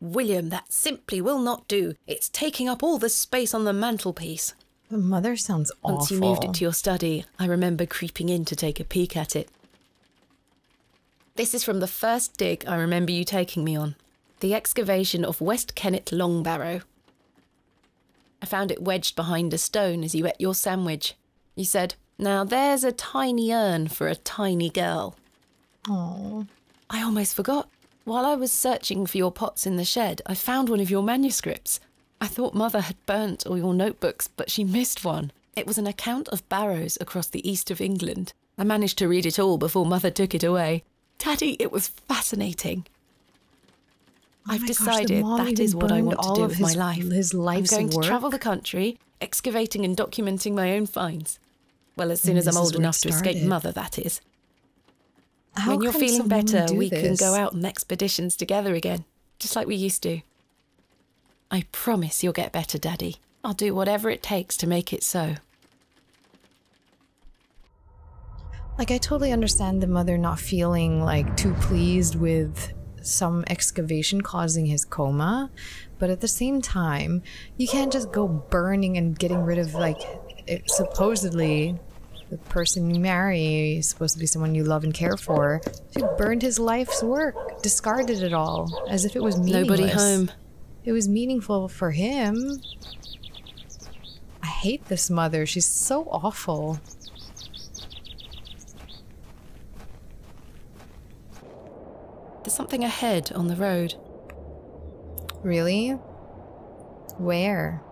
"William, that simply will not do. It's taking up all the space on the mantelpiece." The mother sounds awful. Once you moved it to your study, I remember creeping in to take a peek at it. This is from the first dig I remember you taking me on. The excavation of West Kennet Long Barrow. I found it wedged behind a stone as you ate your sandwich. You said, "Now there's a tiny urn for a tiny girl." Oh. I almost forgot. While I was searching for your pots in the shed, I found one of your manuscripts. I thought Mother had burnt all your notebooks, but she missed one. It was an account of barrows across the east of England. I managed to read it all before Mother took it away. Daddy, it was fascinating. I've my gosh, the decided mom that even is what I burned want to all do of with my his- life. his life's I'm going work? to travel the country, excavating and documenting my own finds. Well, as soon as I'm this is old where it enough to escape started. Mother, that is. How When you're come feeling some women better, do we can this? go out on expeditions together again, just like we used to. I promise you'll get better, Daddy. I'll do whatever it takes to make it so. Like, I totally understand the mother not feeling, like, too pleased with some excavation causing his coma, but at the same time, you can't just go burning and getting rid of, like, supposedly the person you marry is supposed to be someone you love and care for. She burned his life's work, discarded it all, as if it was meaningless. Nobody home. It was meaningful for him. I hate this mother. She's so awful. There's something ahead on the road. Really? Where?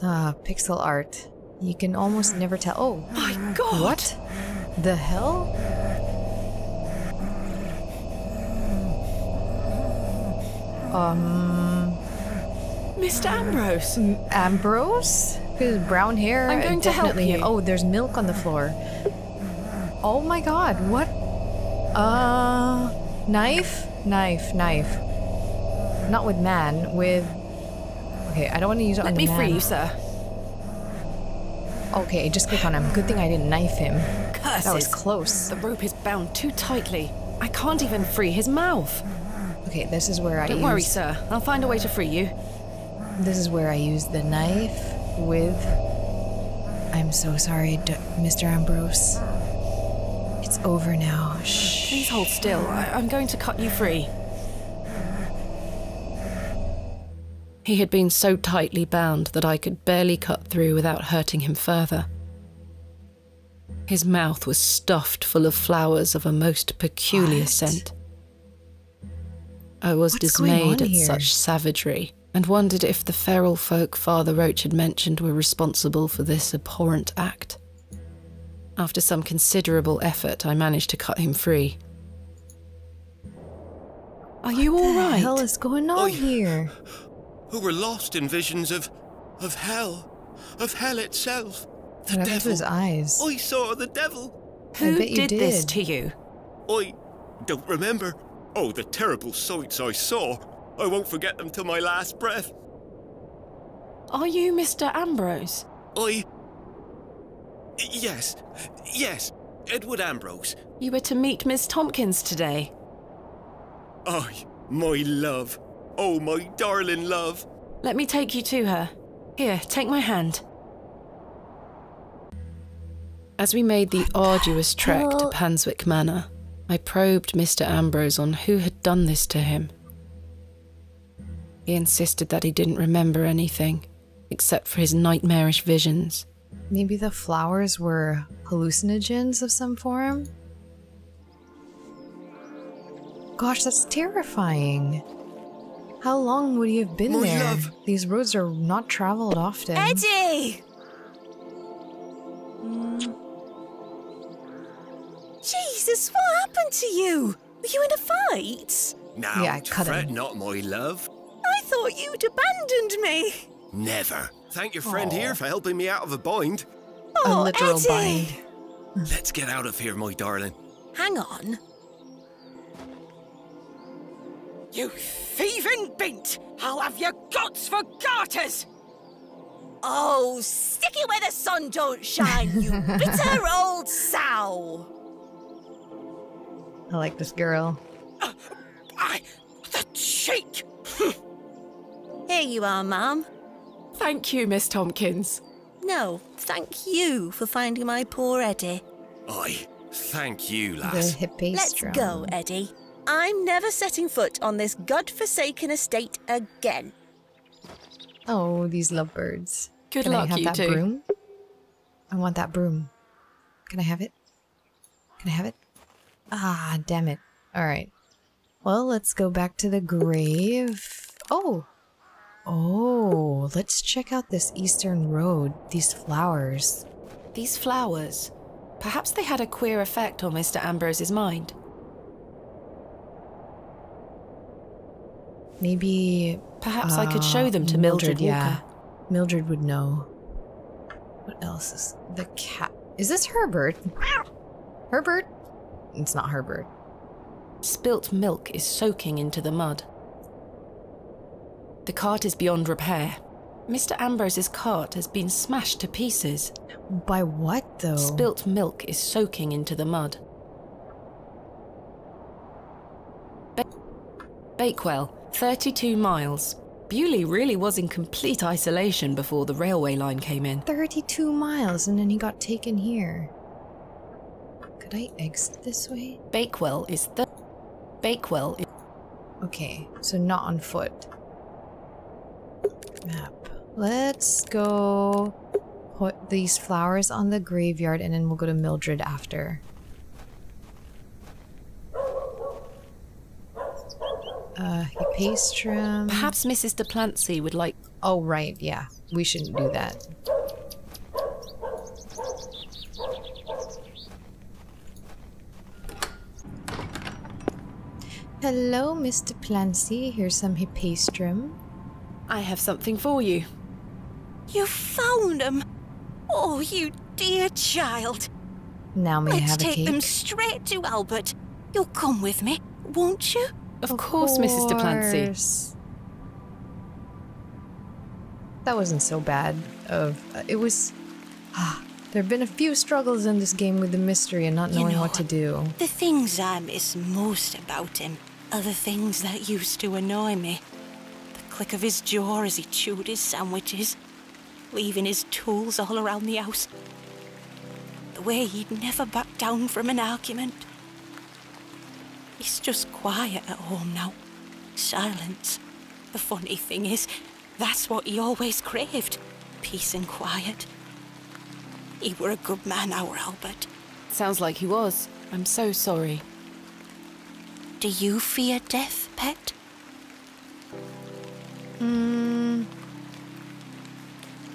Ah, pixel art. You can almost never tell. Oh my god! What the hell? Mr. Ambrose! Ambrose? His brown hair. I'm going to help definitely. you. Oh, there's milk on the floor. Oh my god, what? Knife? Knife. Not with man, with... Okay, I don't want to use it on the man. Let me free you, sir. Okay, just click on him. Good thing I didn't knife him. Curses. That was close. The rope is bound too tightly. I can't even free his mouth. Okay, this is where Don't worry, sir. I'll find a way to free you. This is where I use the knife with... I'm so sorry, Mr. Ambrose. It's over now. Shh. Please hold still. I'm going to cut you free. He had been so tightly bound that I could barely cut through without hurting him further. His mouth was stuffed full of flowers of a most peculiar scent. I was dismayed at such savagery and wondered if the feral folk Father Roach had mentioned were responsible for this abhorrent act. After some considerable effort, I managed to cut him free. Are you all right? What the hell is going on here? Who were lost in visions of hell itself. The What happened devil. to his eyes? I saw the devil. Who did this to you? I don't remember. Oh, the terrible sights I saw. I won't forget them till my last breath. Are you Mr. Ambrose? Yes, Edward Ambrose. You were to meet Miss Tompkins today. My love. Oh, my darling love. Let me take you to her. Here, take my hand. As we made the arduous trek to Panswick Manor, I probed Mr. Ambrose on who had done this to him. He insisted that he didn't remember anything, except for his nightmarish visions. Maybe the flowers were hallucinogens of some form? Gosh, that's terrifying. How long would he have been there? Love. These roads are not traveled often. Eddie! Jesus, what happened to you? Were you in a fight? Now, Yeah, I cut fret him. not, my love. I thought you'd abandoned me. Never. Thank your friend here for helping me out of a bind. A literal Eddie. bind. Let's get out of here, my darling. Hang on. You thieving bint! I'll have your guts for garters! Oh, stick it where the sun don't shine, you bitter old sow. I like this girl. The cheek! Here you are, Mum. Thank you, Miss Tompkins. No, thank you for finding my poor Eddie. Aye, thank you, The lass. hippie Let's go, Eddie. I'm never setting foot on this godforsaken estate again. Oh, these lovebirds. Good Can luck, I have you that two. broom? I want that broom. Can I have it? Can I have it? Ah, damn it. Alright. Well, let's go back to the grave. Oh! Oh, let's check out this eastern road. These flowers. These flowers. Perhaps they had a queer effect on Mr. Ambrose's mind. Maybe... Perhaps I could show them to Mildred yeah. Walker. Mildred would know. What else is... The cat... Is this Herbert? Herbert? It's not Herbert. Spilt milk is soaking into the mud. The cart is beyond repair. Mr. Ambrose's cart has been smashed to pieces. By what, though? Spilt milk is soaking into the mud. Bakewell, 32 miles. Bewley really was in complete isolation before the railway line came in. 32 miles, and then he got taken here. Could I exit this way? Bakewell is Bakewell is... Okay, so not on foot. Map. Let's go put these flowers on the graveyard, and then we'll go to Mildred after. Pastrum. Perhaps Mrs. de Plancy would like... Oh, right, yeah. We shouldn't do that. Hello, Mr. Plancy. Here's some hippastrum. I have something for you. You found them! Oh, you dear child. Now may I Let's have a take cake? them straight to Albert. You'll come with me, won't you? Of course, Mrs. Duplancy. That wasn't so bad. It was... there have been a few struggles in this game with the mystery and not knowing what to do. The things I miss most about him are the things that used to annoy me. The click of his jaw as he chewed his sandwiches, leaving his tools all around the house. The way he'd never back down from an argument. He's just quiet at home now. Silence. The funny thing is, that's what he always craved. Peace and quiet. He were a good man, our Albert. Sounds like he was. I'm so sorry. Do you fear death, pet?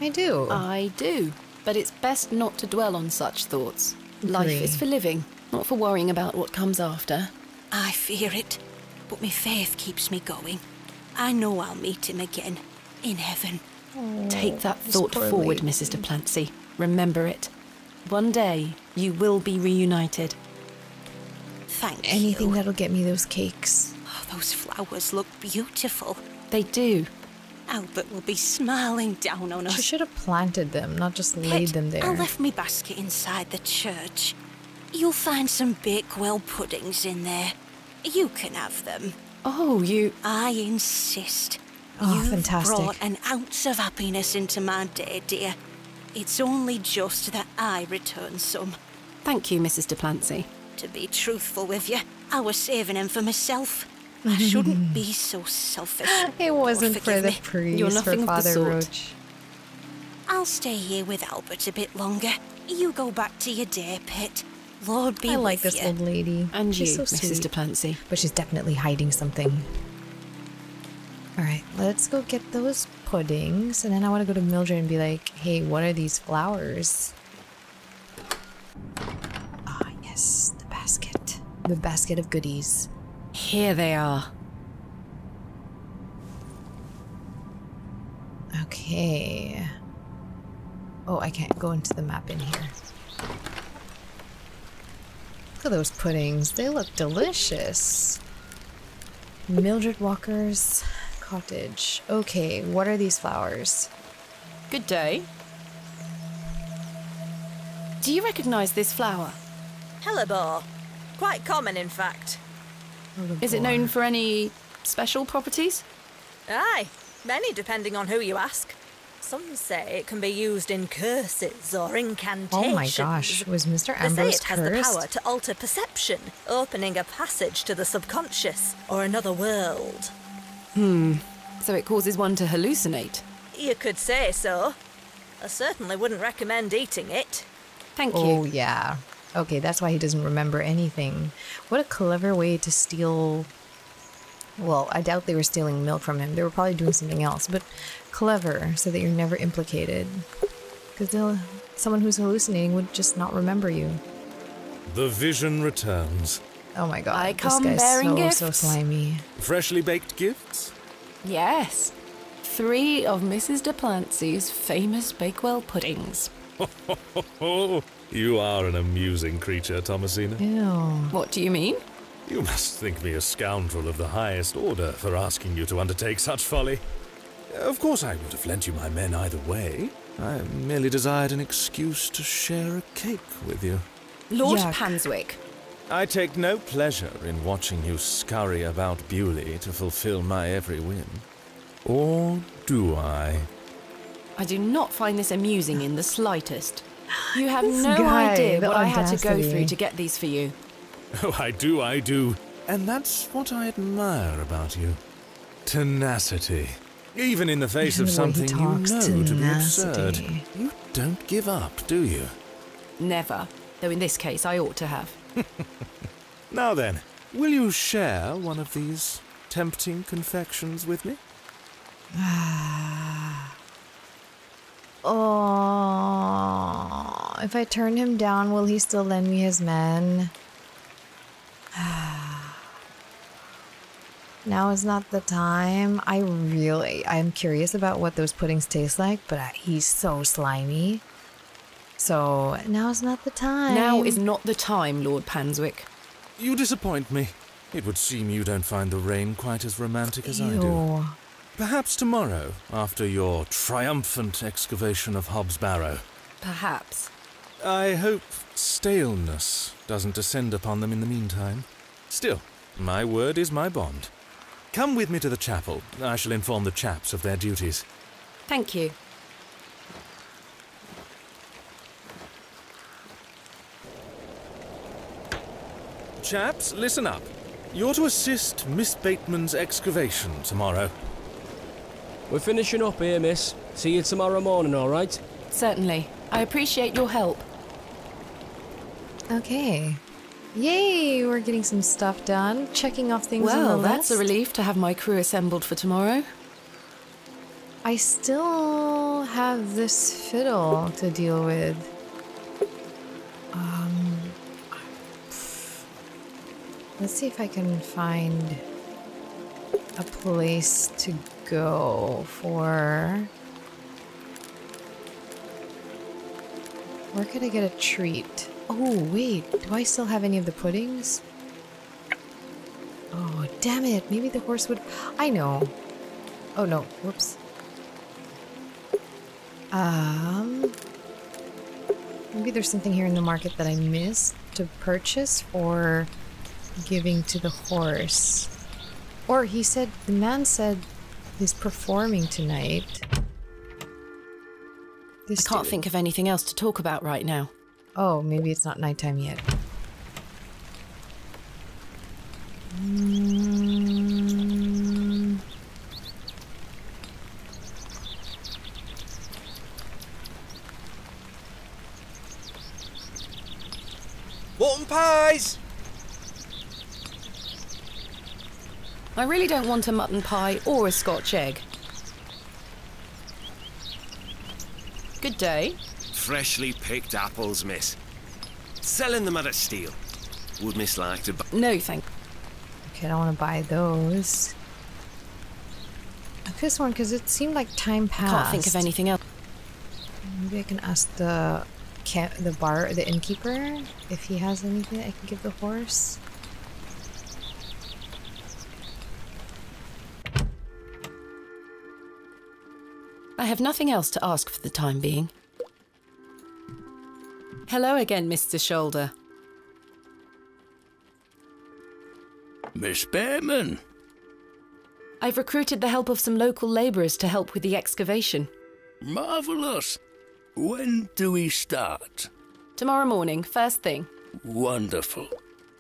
I do. I do. But it's best not to dwell on such thoughts. Life is for living, not for worrying about what comes after. I fear it, but my faith keeps me going. I know I'll meet him again, in heaven. Take that thought forward, Mrs. Duplancy. Remember it. One day, you will be reunited. Thank you. Anything that'll get me those cakes. Oh, those flowers look beautiful. They do. Albert will be smiling down on us. She should have planted them, not just laid them there. I left me basket inside the church. You'll find some Bakewell puddings in there. You can have them. Oh, you... I insist. Oh, You've fantastic. brought an ounce of happiness into my day, dear. It's only just that I return some. Thank you, Mrs. Duplancy. To be truthful with you, I was saving them for myself. I shouldn't be so selfish. It wasn't for the me. priest, You're nothing for of the Father sort. Roach. I'll stay here with Albert a bit longer. You go back to your day, Pet. Lord be I like with this you. old lady. And she's you, so Mrs. sweet. Duplancy. But she's definitely hiding something. Alright, let's go get those puddings. And then I want to go to Mildred and be like, hey, what are these flowers? Ah, yes, the basket. The basket of goodies. Here they are. Okay. Oh, I can't go into the map in here. Look at those puddings. They look delicious. Mildred Walker's cottage. Okay, what are these flowers? Good day. Do you recognize this flower? Hellebore. Quite common, in fact. Is it known for any special properties? Aye, many depending on who you ask. Some say it can be used in curses or incantations. Oh my gosh, was Mr. They say Ambrose it has the cursed? power to alter perception, opening a passage to the subconscious or another world. So it causes one to hallucinate. You could say so. I certainly wouldn't recommend eating it. Thank you. Oh, yeah. Okay, that's why he doesn't remember anything. What a clever way to steal... Well, I doubt they were stealing milk from him. They were probably doing something else, but clever, so that you're never implicated. Because someone who's hallucinating would just not remember you. The vision returns. Oh my god, I this come guy's bearing gifts. so slimy. Freshly baked gifts? Yes. 3 of Mrs. Duplancy's famous Bakewell puddings. You are an amusing creature, Thomasina. Ew. What do you mean? You must think me a scoundrel of the highest order for asking you to undertake such folly. Of course I would have lent you my men either way. I merely desired an excuse to share a cake with you. Lord Yuck. Panswick. I take no pleasure in watching you scurry about Bewley to fulfill my every whim. Or do I? I do not find this amusing in the slightest. You have This no guy, idea the what I had to go audacity. through to get these for you. Oh, I do. And that's what I admire about you. Tenacity. Even in the face of The way he something you know talks, to be absurd. tenacity. You don't give up, do you? Never. Though in this case, I ought to have. Now then, will you share one of these tempting confections with me? Oh, if I turn him down, will he still lend me his men? Now is not the time. I'm curious about what those puddings taste like, but he's so slimy. So now is not the time. Now is not the time, Lord Panswick. You disappoint me. It would seem you don't find the rain quite as romantic as I do. Perhaps tomorrow, after your triumphant excavation of Hob's Barrow. Perhaps. I hope staleness doesn't descend upon them in the meantime. Still, my word is my bond. Come with me to the chapel. I shall inform the chaps of their duties. Thank you. Chaps, listen up. You're to assist Miss Bateman's excavation tomorrow. We're finishing up here, miss. See you tomorrow morning, all right? Certainly. I appreciate your help. Okay. Yay, we're getting some stuff done. Checking off things on the Well, list. that's a relief to have my crew assembled for tomorrow. I still have this fiddle to deal with. Let's see if I can find a place to go for... Where could I get a treat? Oh, wait. Do I still have any of the puddings? Oh, damn it. Maybe the horse would... I know. Oh, no. Whoops. Maybe there's something here in the market that I missed to purchase or giving to the horse. Or he said... The man said he's performing tonight. I can't think of anything else to talk about right now. Oh, maybe it's not nighttime yet. Mutton pies! I really don't want a mutton pie or a Scotch egg. Good day. Freshly picked apples, miss. Selling them at a steal. Would miss like to buy... No, thank you. Okay, I don't want to buy those. This one, because it seemed like time passed. I can't think of anything else. Maybe I can ask the innkeeper if he has anything I can give the horse. I have nothing else to ask for the time being. Hello again, Mr. Shoulder. Miss Bateman. I've recruited the help of some local labourers to help with the excavation. Marvellous. When do we start? Tomorrow morning, first thing. Wonderful.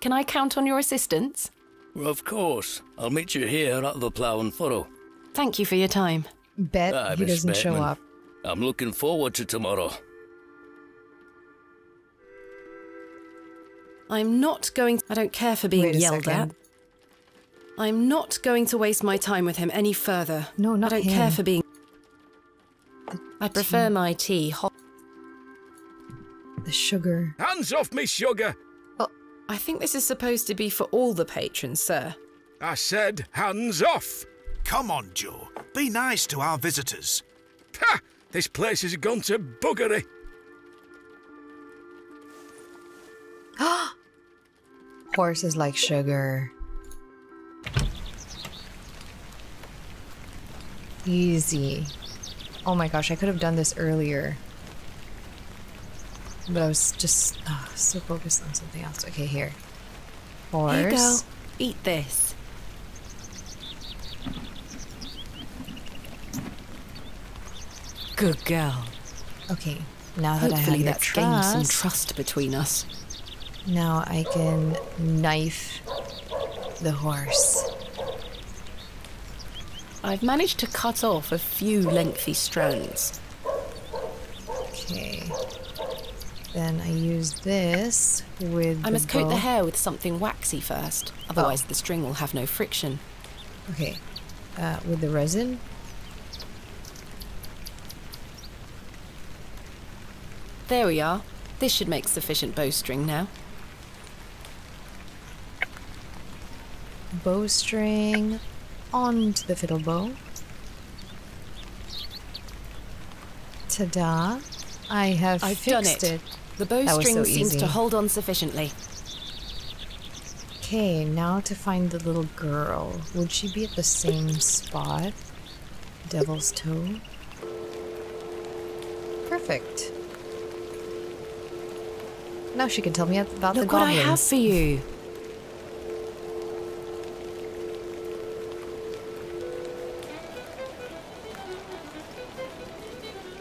Can I count on your assistance? Of course. I'll meet you here at the Plough and Furrow. Thank you for your time. Bet he doesn't show up. I'm looking forward to tomorrow. I'm not going... I don't care for being yelled at. I'm not going to waste my time with him any further. No, not I don't him. care for being... I prefer my tea hot. The sugar. Hands off me, sugar! Oh, I think this is supposed to be for all the patrons, sir. I said hands off! Come on, Joe. Be nice to our visitors. Ha! This place has gone to buggery. Horses like sugar. Easy. Oh my gosh, I could have done this earlier. But I was just so focused on something else. Okay, here. Horse. Here you go. Eat this. Good girl. Okay, now that Hopefully I have that's your gained trust, some trust between us. now I can knife the horse. I've managed to cut off a few lengthy strands. Okay. Then I use this with I must coat the bow. hair with something waxy first, otherwise the string will have no friction. Okay. With the resin. There we are. This should make sufficient bowstring now. Bowstring. onto the fiddle bow. Ta-da. I've fixed done it. The bowstring seems to hold on sufficiently. Okay, now to find the little girl. Would she be at the same spot? Devil's Toe. Perfect. Now she can tell me about the goblins. Look what I have for you.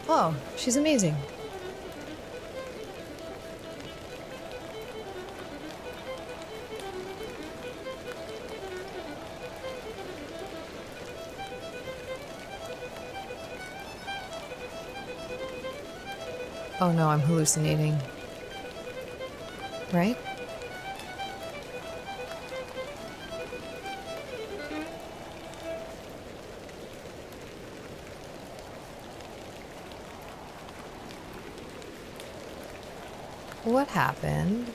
Oh, she's amazing. Oh no, I'm hallucinating. Right? What happened?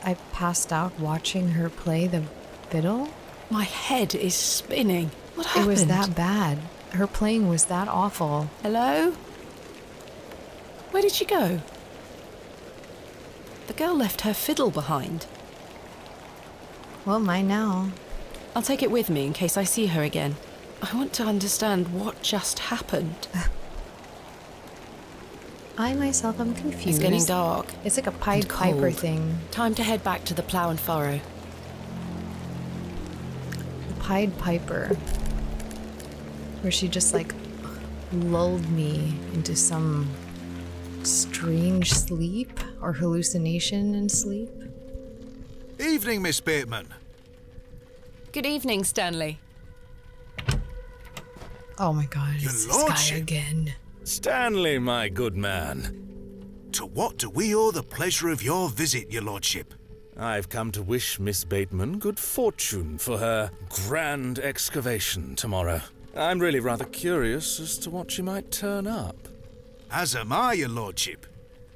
I passed out watching her play the fiddle? My head is spinning. What happened? It was that bad. Her playing was that awful. Hello? Where did she go? The girl left her fiddle behind. Well, mine now. I'll take it with me in case I see her again. I want to understand what just happened. I myself am confused. It's getting dark. It's like a Pied Piper thing. Time to head back to the Plough and Furrow. The Pied Piper. Where she just like lulled me into some strange sleep or hallucination in sleep. Evening, Miss Bateman. Good evening, Stanley. Oh my god, Your it's this lordship. guy again. Stanley, my good man. To what do we owe the pleasure of your visit, your lordship? I've come to wish Miss Bateman good fortune for her grand excavation tomorrow. I'm really rather curious as to what she might turn up. HeyAmarii, your lordship.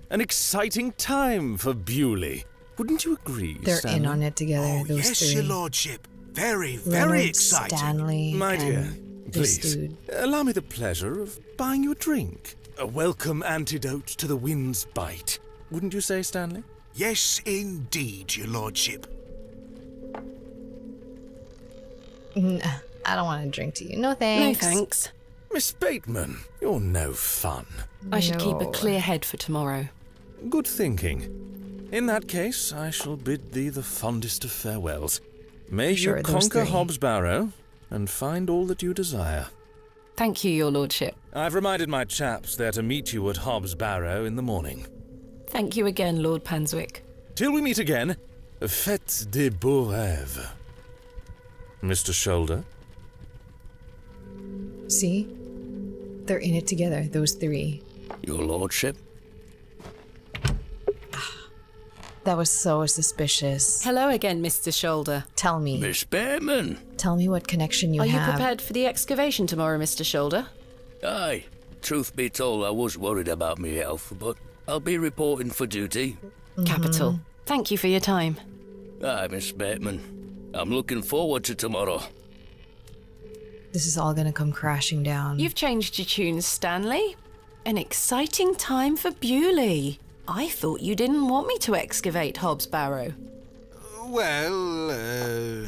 An exciting time for Bewley. Wouldn't you agree, They're Stanley? in on it together, Oh, those yes, three. your lordship. Very, Leonard, very exciting. Stanley, My dear, and this please, dude. allow me the pleasure of buying you a drink. A welcome antidote to the wind's bite. Wouldn't you say, Stanley? Yes, indeed, your lordship. I don't want to drink to you. No thanks. No thanks. Miss Bateman, you're no fun. I should keep a No. clear head for tomorrow. Good thinking. In that case, I shall bid thee the fondest of farewells. May Sure, you those conquer three. Hobbs Barrow and find all that you desire. Thank you, your lordship. I've reminded my chaps they're to meet you at Hobbs Barrow in the morning. Thank you again, Lord Panswick. Till we meet again, faites des beaux rêves. Mr. Shoulder? See? They're in it together, those three. Your lordship? That was so suspicious. Hello again, Mr. Shoulder. Tell me. Miss Bateman? Tell me what connection you Are have. you prepared for the excavation tomorrow, Mr. Shoulder? Aye. Truth be told, I was worried about me health, but I'll be reporting for duty. Capital. Thank you for your time. Aye, Miss Bateman. I'm looking forward to tomorrow. This is all gonna come crashing down. You've changed your tunes, Stanley. An exciting time for Bewley. I thought you didn't want me to excavate Hobbs Barrow. Well,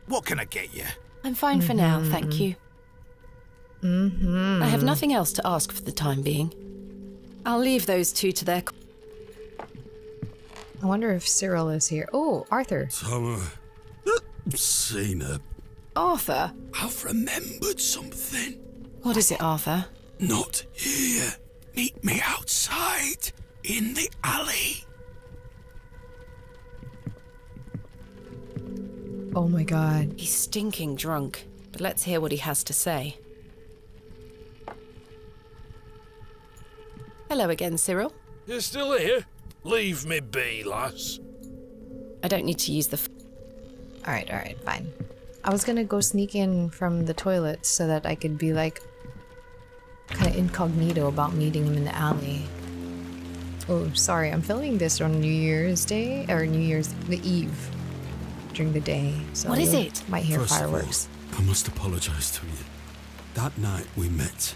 what can I get you? I'm fine for now, thank you. I have nothing else to ask for the time being. I'll leave those two to their... I wonder if Cyril is here. Oh, Arthur. Seen her. Arthur? I've remembered something. What is it, Arthur? Not here. Meet me outside, in the alley. Oh my god. He's stinking drunk, but let's hear what he has to say. Hello again, Cyril. You're still here? Leave me be, lass. I don't need to use the... Alright, fine. I was gonna go sneak in from the toilet so that I could be like kind of incognito about meeting him in the alley. Oh, sorry, I'm filming this on New Year's Day, or the Eve, during the day. So what is you it? Might hear First fireworks. Of all, I must apologise to you. That night we met,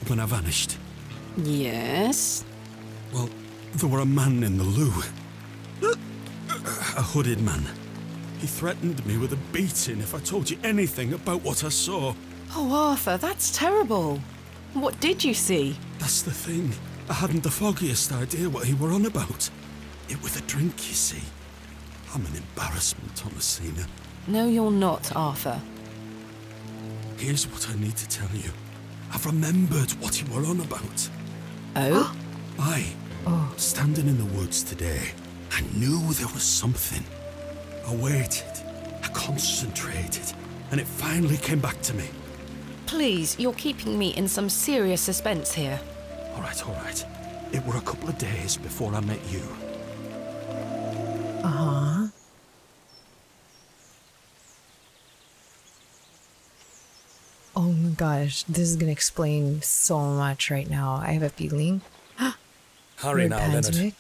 when I vanished. Yes? Well, there were a man in the loo. A hooded man. He threatened me with a beating if I told you anything about what I saw. Oh, Arthur, that's terrible. What did you see? That's the thing. I hadn't the foggiest idea what he were on about. It was a drink, you see. I'm an embarrassment, Thomasina. No, you're not, Arthur. Here's what I need to tell you. I've remembered what you were on about. Oh? Standing in the woods today, I knew there was something. I waited, I concentrated, and it finally came back to me. Please, you're keeping me in some serious suspense here. All right. It were a couple of days before I met you. Uh-huh. Oh my gosh, this is gonna explain so much right now. I have a feeling. Hurry now, Leonard.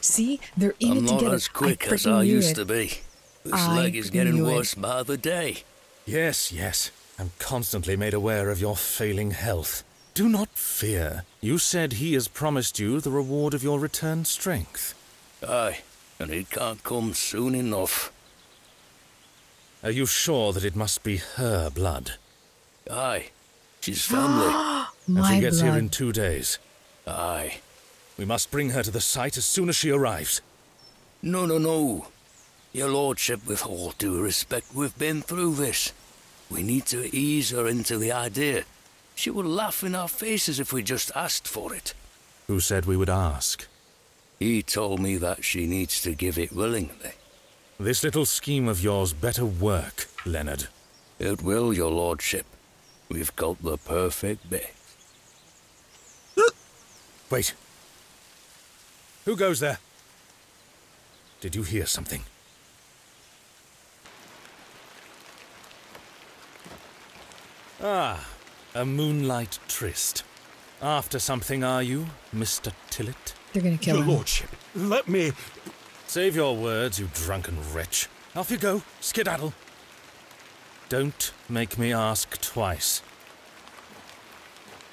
See, they're in I'm it not together. as quick as I used to be. This leg is getting worse by the day. Yes. I'm constantly made aware of your failing health. Do not fear. You said he has promised you the reward of your returned strength. Aye, and it can't come soon enough. Are you sure that it must be her blood? Aye, she's family. And she gets here in 2 days. Aye. We must bring her to the site as soon as she arrives. No. Your lordship, with all due respect, we've been through this. We need to ease her into the idea. She would laugh in our faces if we just asked for it. Who said we would ask? He told me that she needs to give it willingly. This little scheme of yours better work, Leonard. It will, your lordship. We've got the perfect bit. Wait. Who goes there? Did you hear something? Ah, a moonlight tryst. After something, are you, Mr. Tillett? They're gonna kill him. Your lordship, let me... Save your words, you drunken wretch. Off you go, skedaddle. Don't make me ask twice.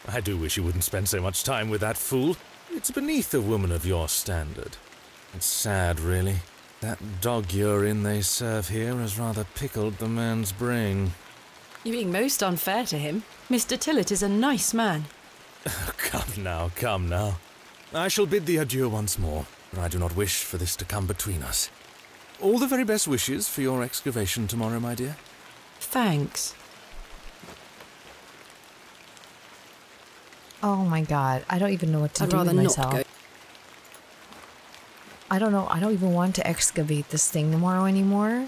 I do wish you wouldn't spend so much time with that fool. It's beneath a woman of your standard. It's sad, really. That dog urine they serve here has rather pickled the man's brain. You're being most unfair to him. Mr. Tillett is a nice man. Come now. I shall bid thee adieu once more, for I do not wish for this to come between us. All the very best wishes for your excavation tomorrow, my dear. Thanks. Oh my god, I don't even know what to I'd do rather with not myself. go. I don't know, I don't even want to excavate this thing tomorrow anymore.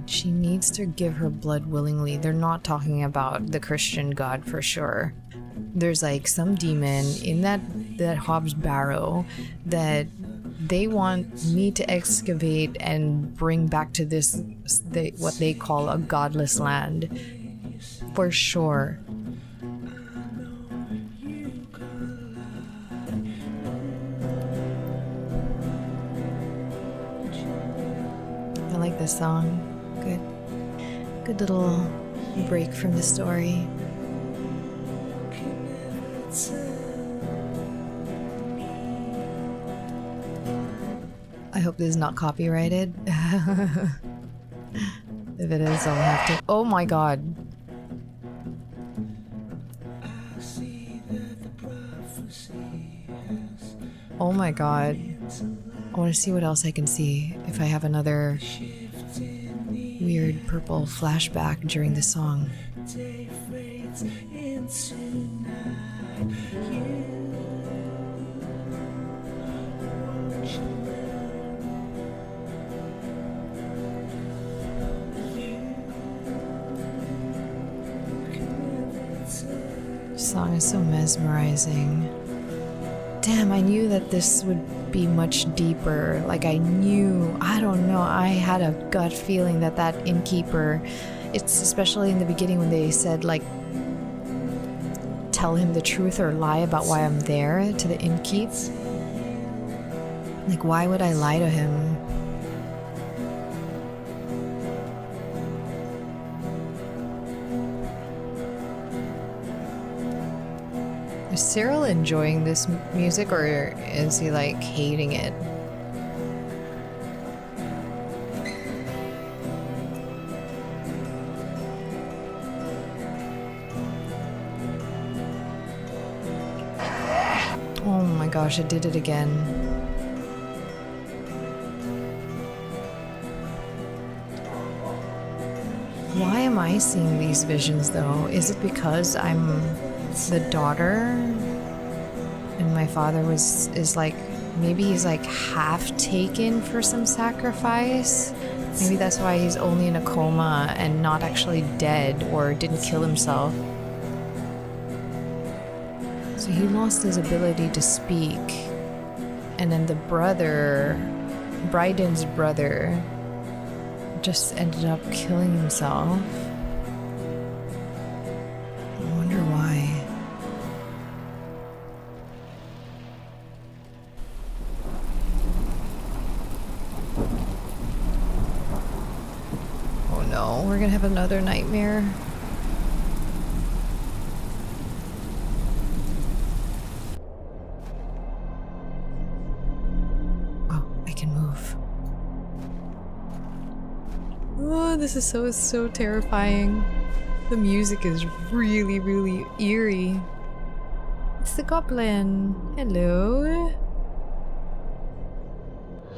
She needs to give her blood willingly. They're not talking about the Christian God for sure. There's like some demon in that Hob's Barrow that they want me to excavate and bring back to this, what they call a godless land. For sure. I like this song. Good little break from the story. I hope this is not copyrighted. If it is, I'll have to. Oh my god. Oh my god. I want to see what else I can see. If I have another weird purple flashback during the song. This song is so mesmerizing. Damn, I knew that this would be much deeper. Like I don't know, I had a gut feeling that that innkeeper, it's especially in the beginning when they said like tell him the truth or lie about why I'm there to the innkeep. Like, why would I lie to him? Is Cyril enjoying this music, or is he like hating it? Oh my gosh, it did it again. Why am I seeing these visions though? Is it because I'm the daughter and my father is like, maybe he's like half taken for some sacrifice? Maybe that's why he's only in a coma and not actually dead or didn't kill himself. So he lost his ability to speak, and then the brother, Bryden's brother, just ended up killing himself. I wonder why. Oh no, we're gonna have another nightmare. Oh, this is so terrifying. The music is really, really eerie. It's the goblin. Hello.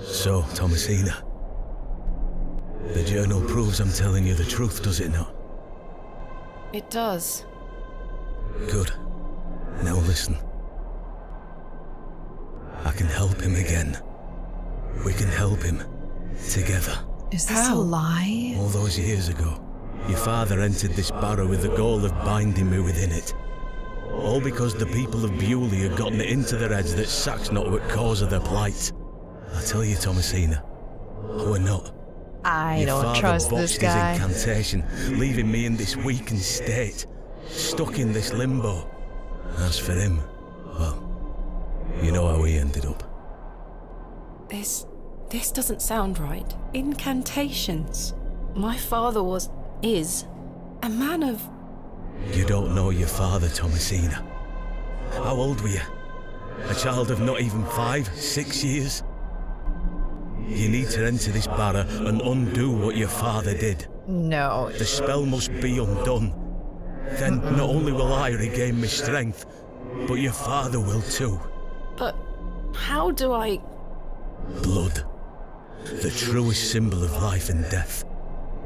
So, Thomasina, the journal proves I'm telling you the truth, does it not? It does. Good. Now listen. I can help him again. We can help him. Together. Is this a lie? All those years ago, your father entered this barrow with the goal of binding me within it. All because the people of Bewley had gotten it into their heads that Sack's not what cause of their plight. I tell you, Thomasina, we're not. I don't trust this guy. Your father botched his incantation, leaving me in this weakened state, stuck in this limbo. As for him, well, you know how he ended up. This doesn't sound right. Incantations. My father is a man of... You don't know your father, Thomasina. How old were you? A child of not even 5, 6 years? You need to enter this barrow and undo what your father did. No. The spell must be undone. Then not only will I regain my strength, but your father will too. But how do I... Blood. The truest symbol of life and death.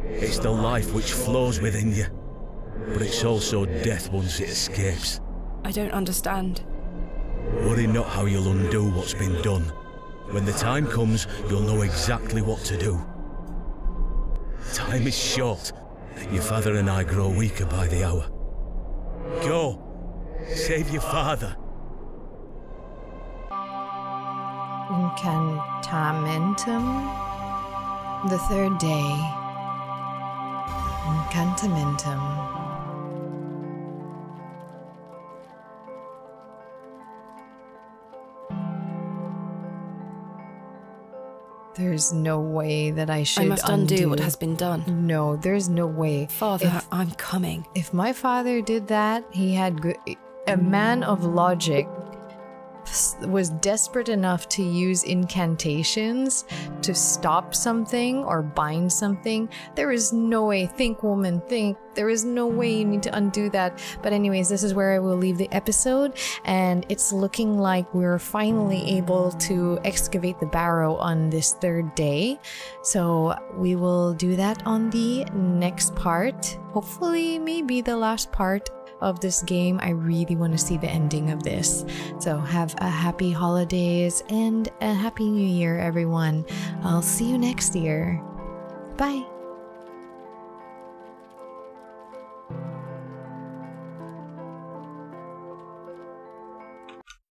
It's the life which flows within you, but it's also death once it escapes. I don't understand. Worry not how you'll undo what's been done. When the time comes, you'll know exactly what to do. Time is short. Your father and I grow weaker by the hour. Go. Save your father. Incantamentum. The third day. Incantamentum. There's no way that I should I must undo what has been done. No, there's no way. Father, I'm coming. If my father did that, he had good... A man of logic was desperate enough to use incantations to stop something or bind something. There is no way. Think, woman, think. There is no way you need to undo that. But anyways, this is where I will leave the episode, and it's looking like we're finally able to excavate the barrow on this third day. So we will do that on the next part. Hopefully, maybe the last part of this game. I really want to see the ending of this. So have a happy holidays and a happy new year, everyone. I'll see you next year. Bye.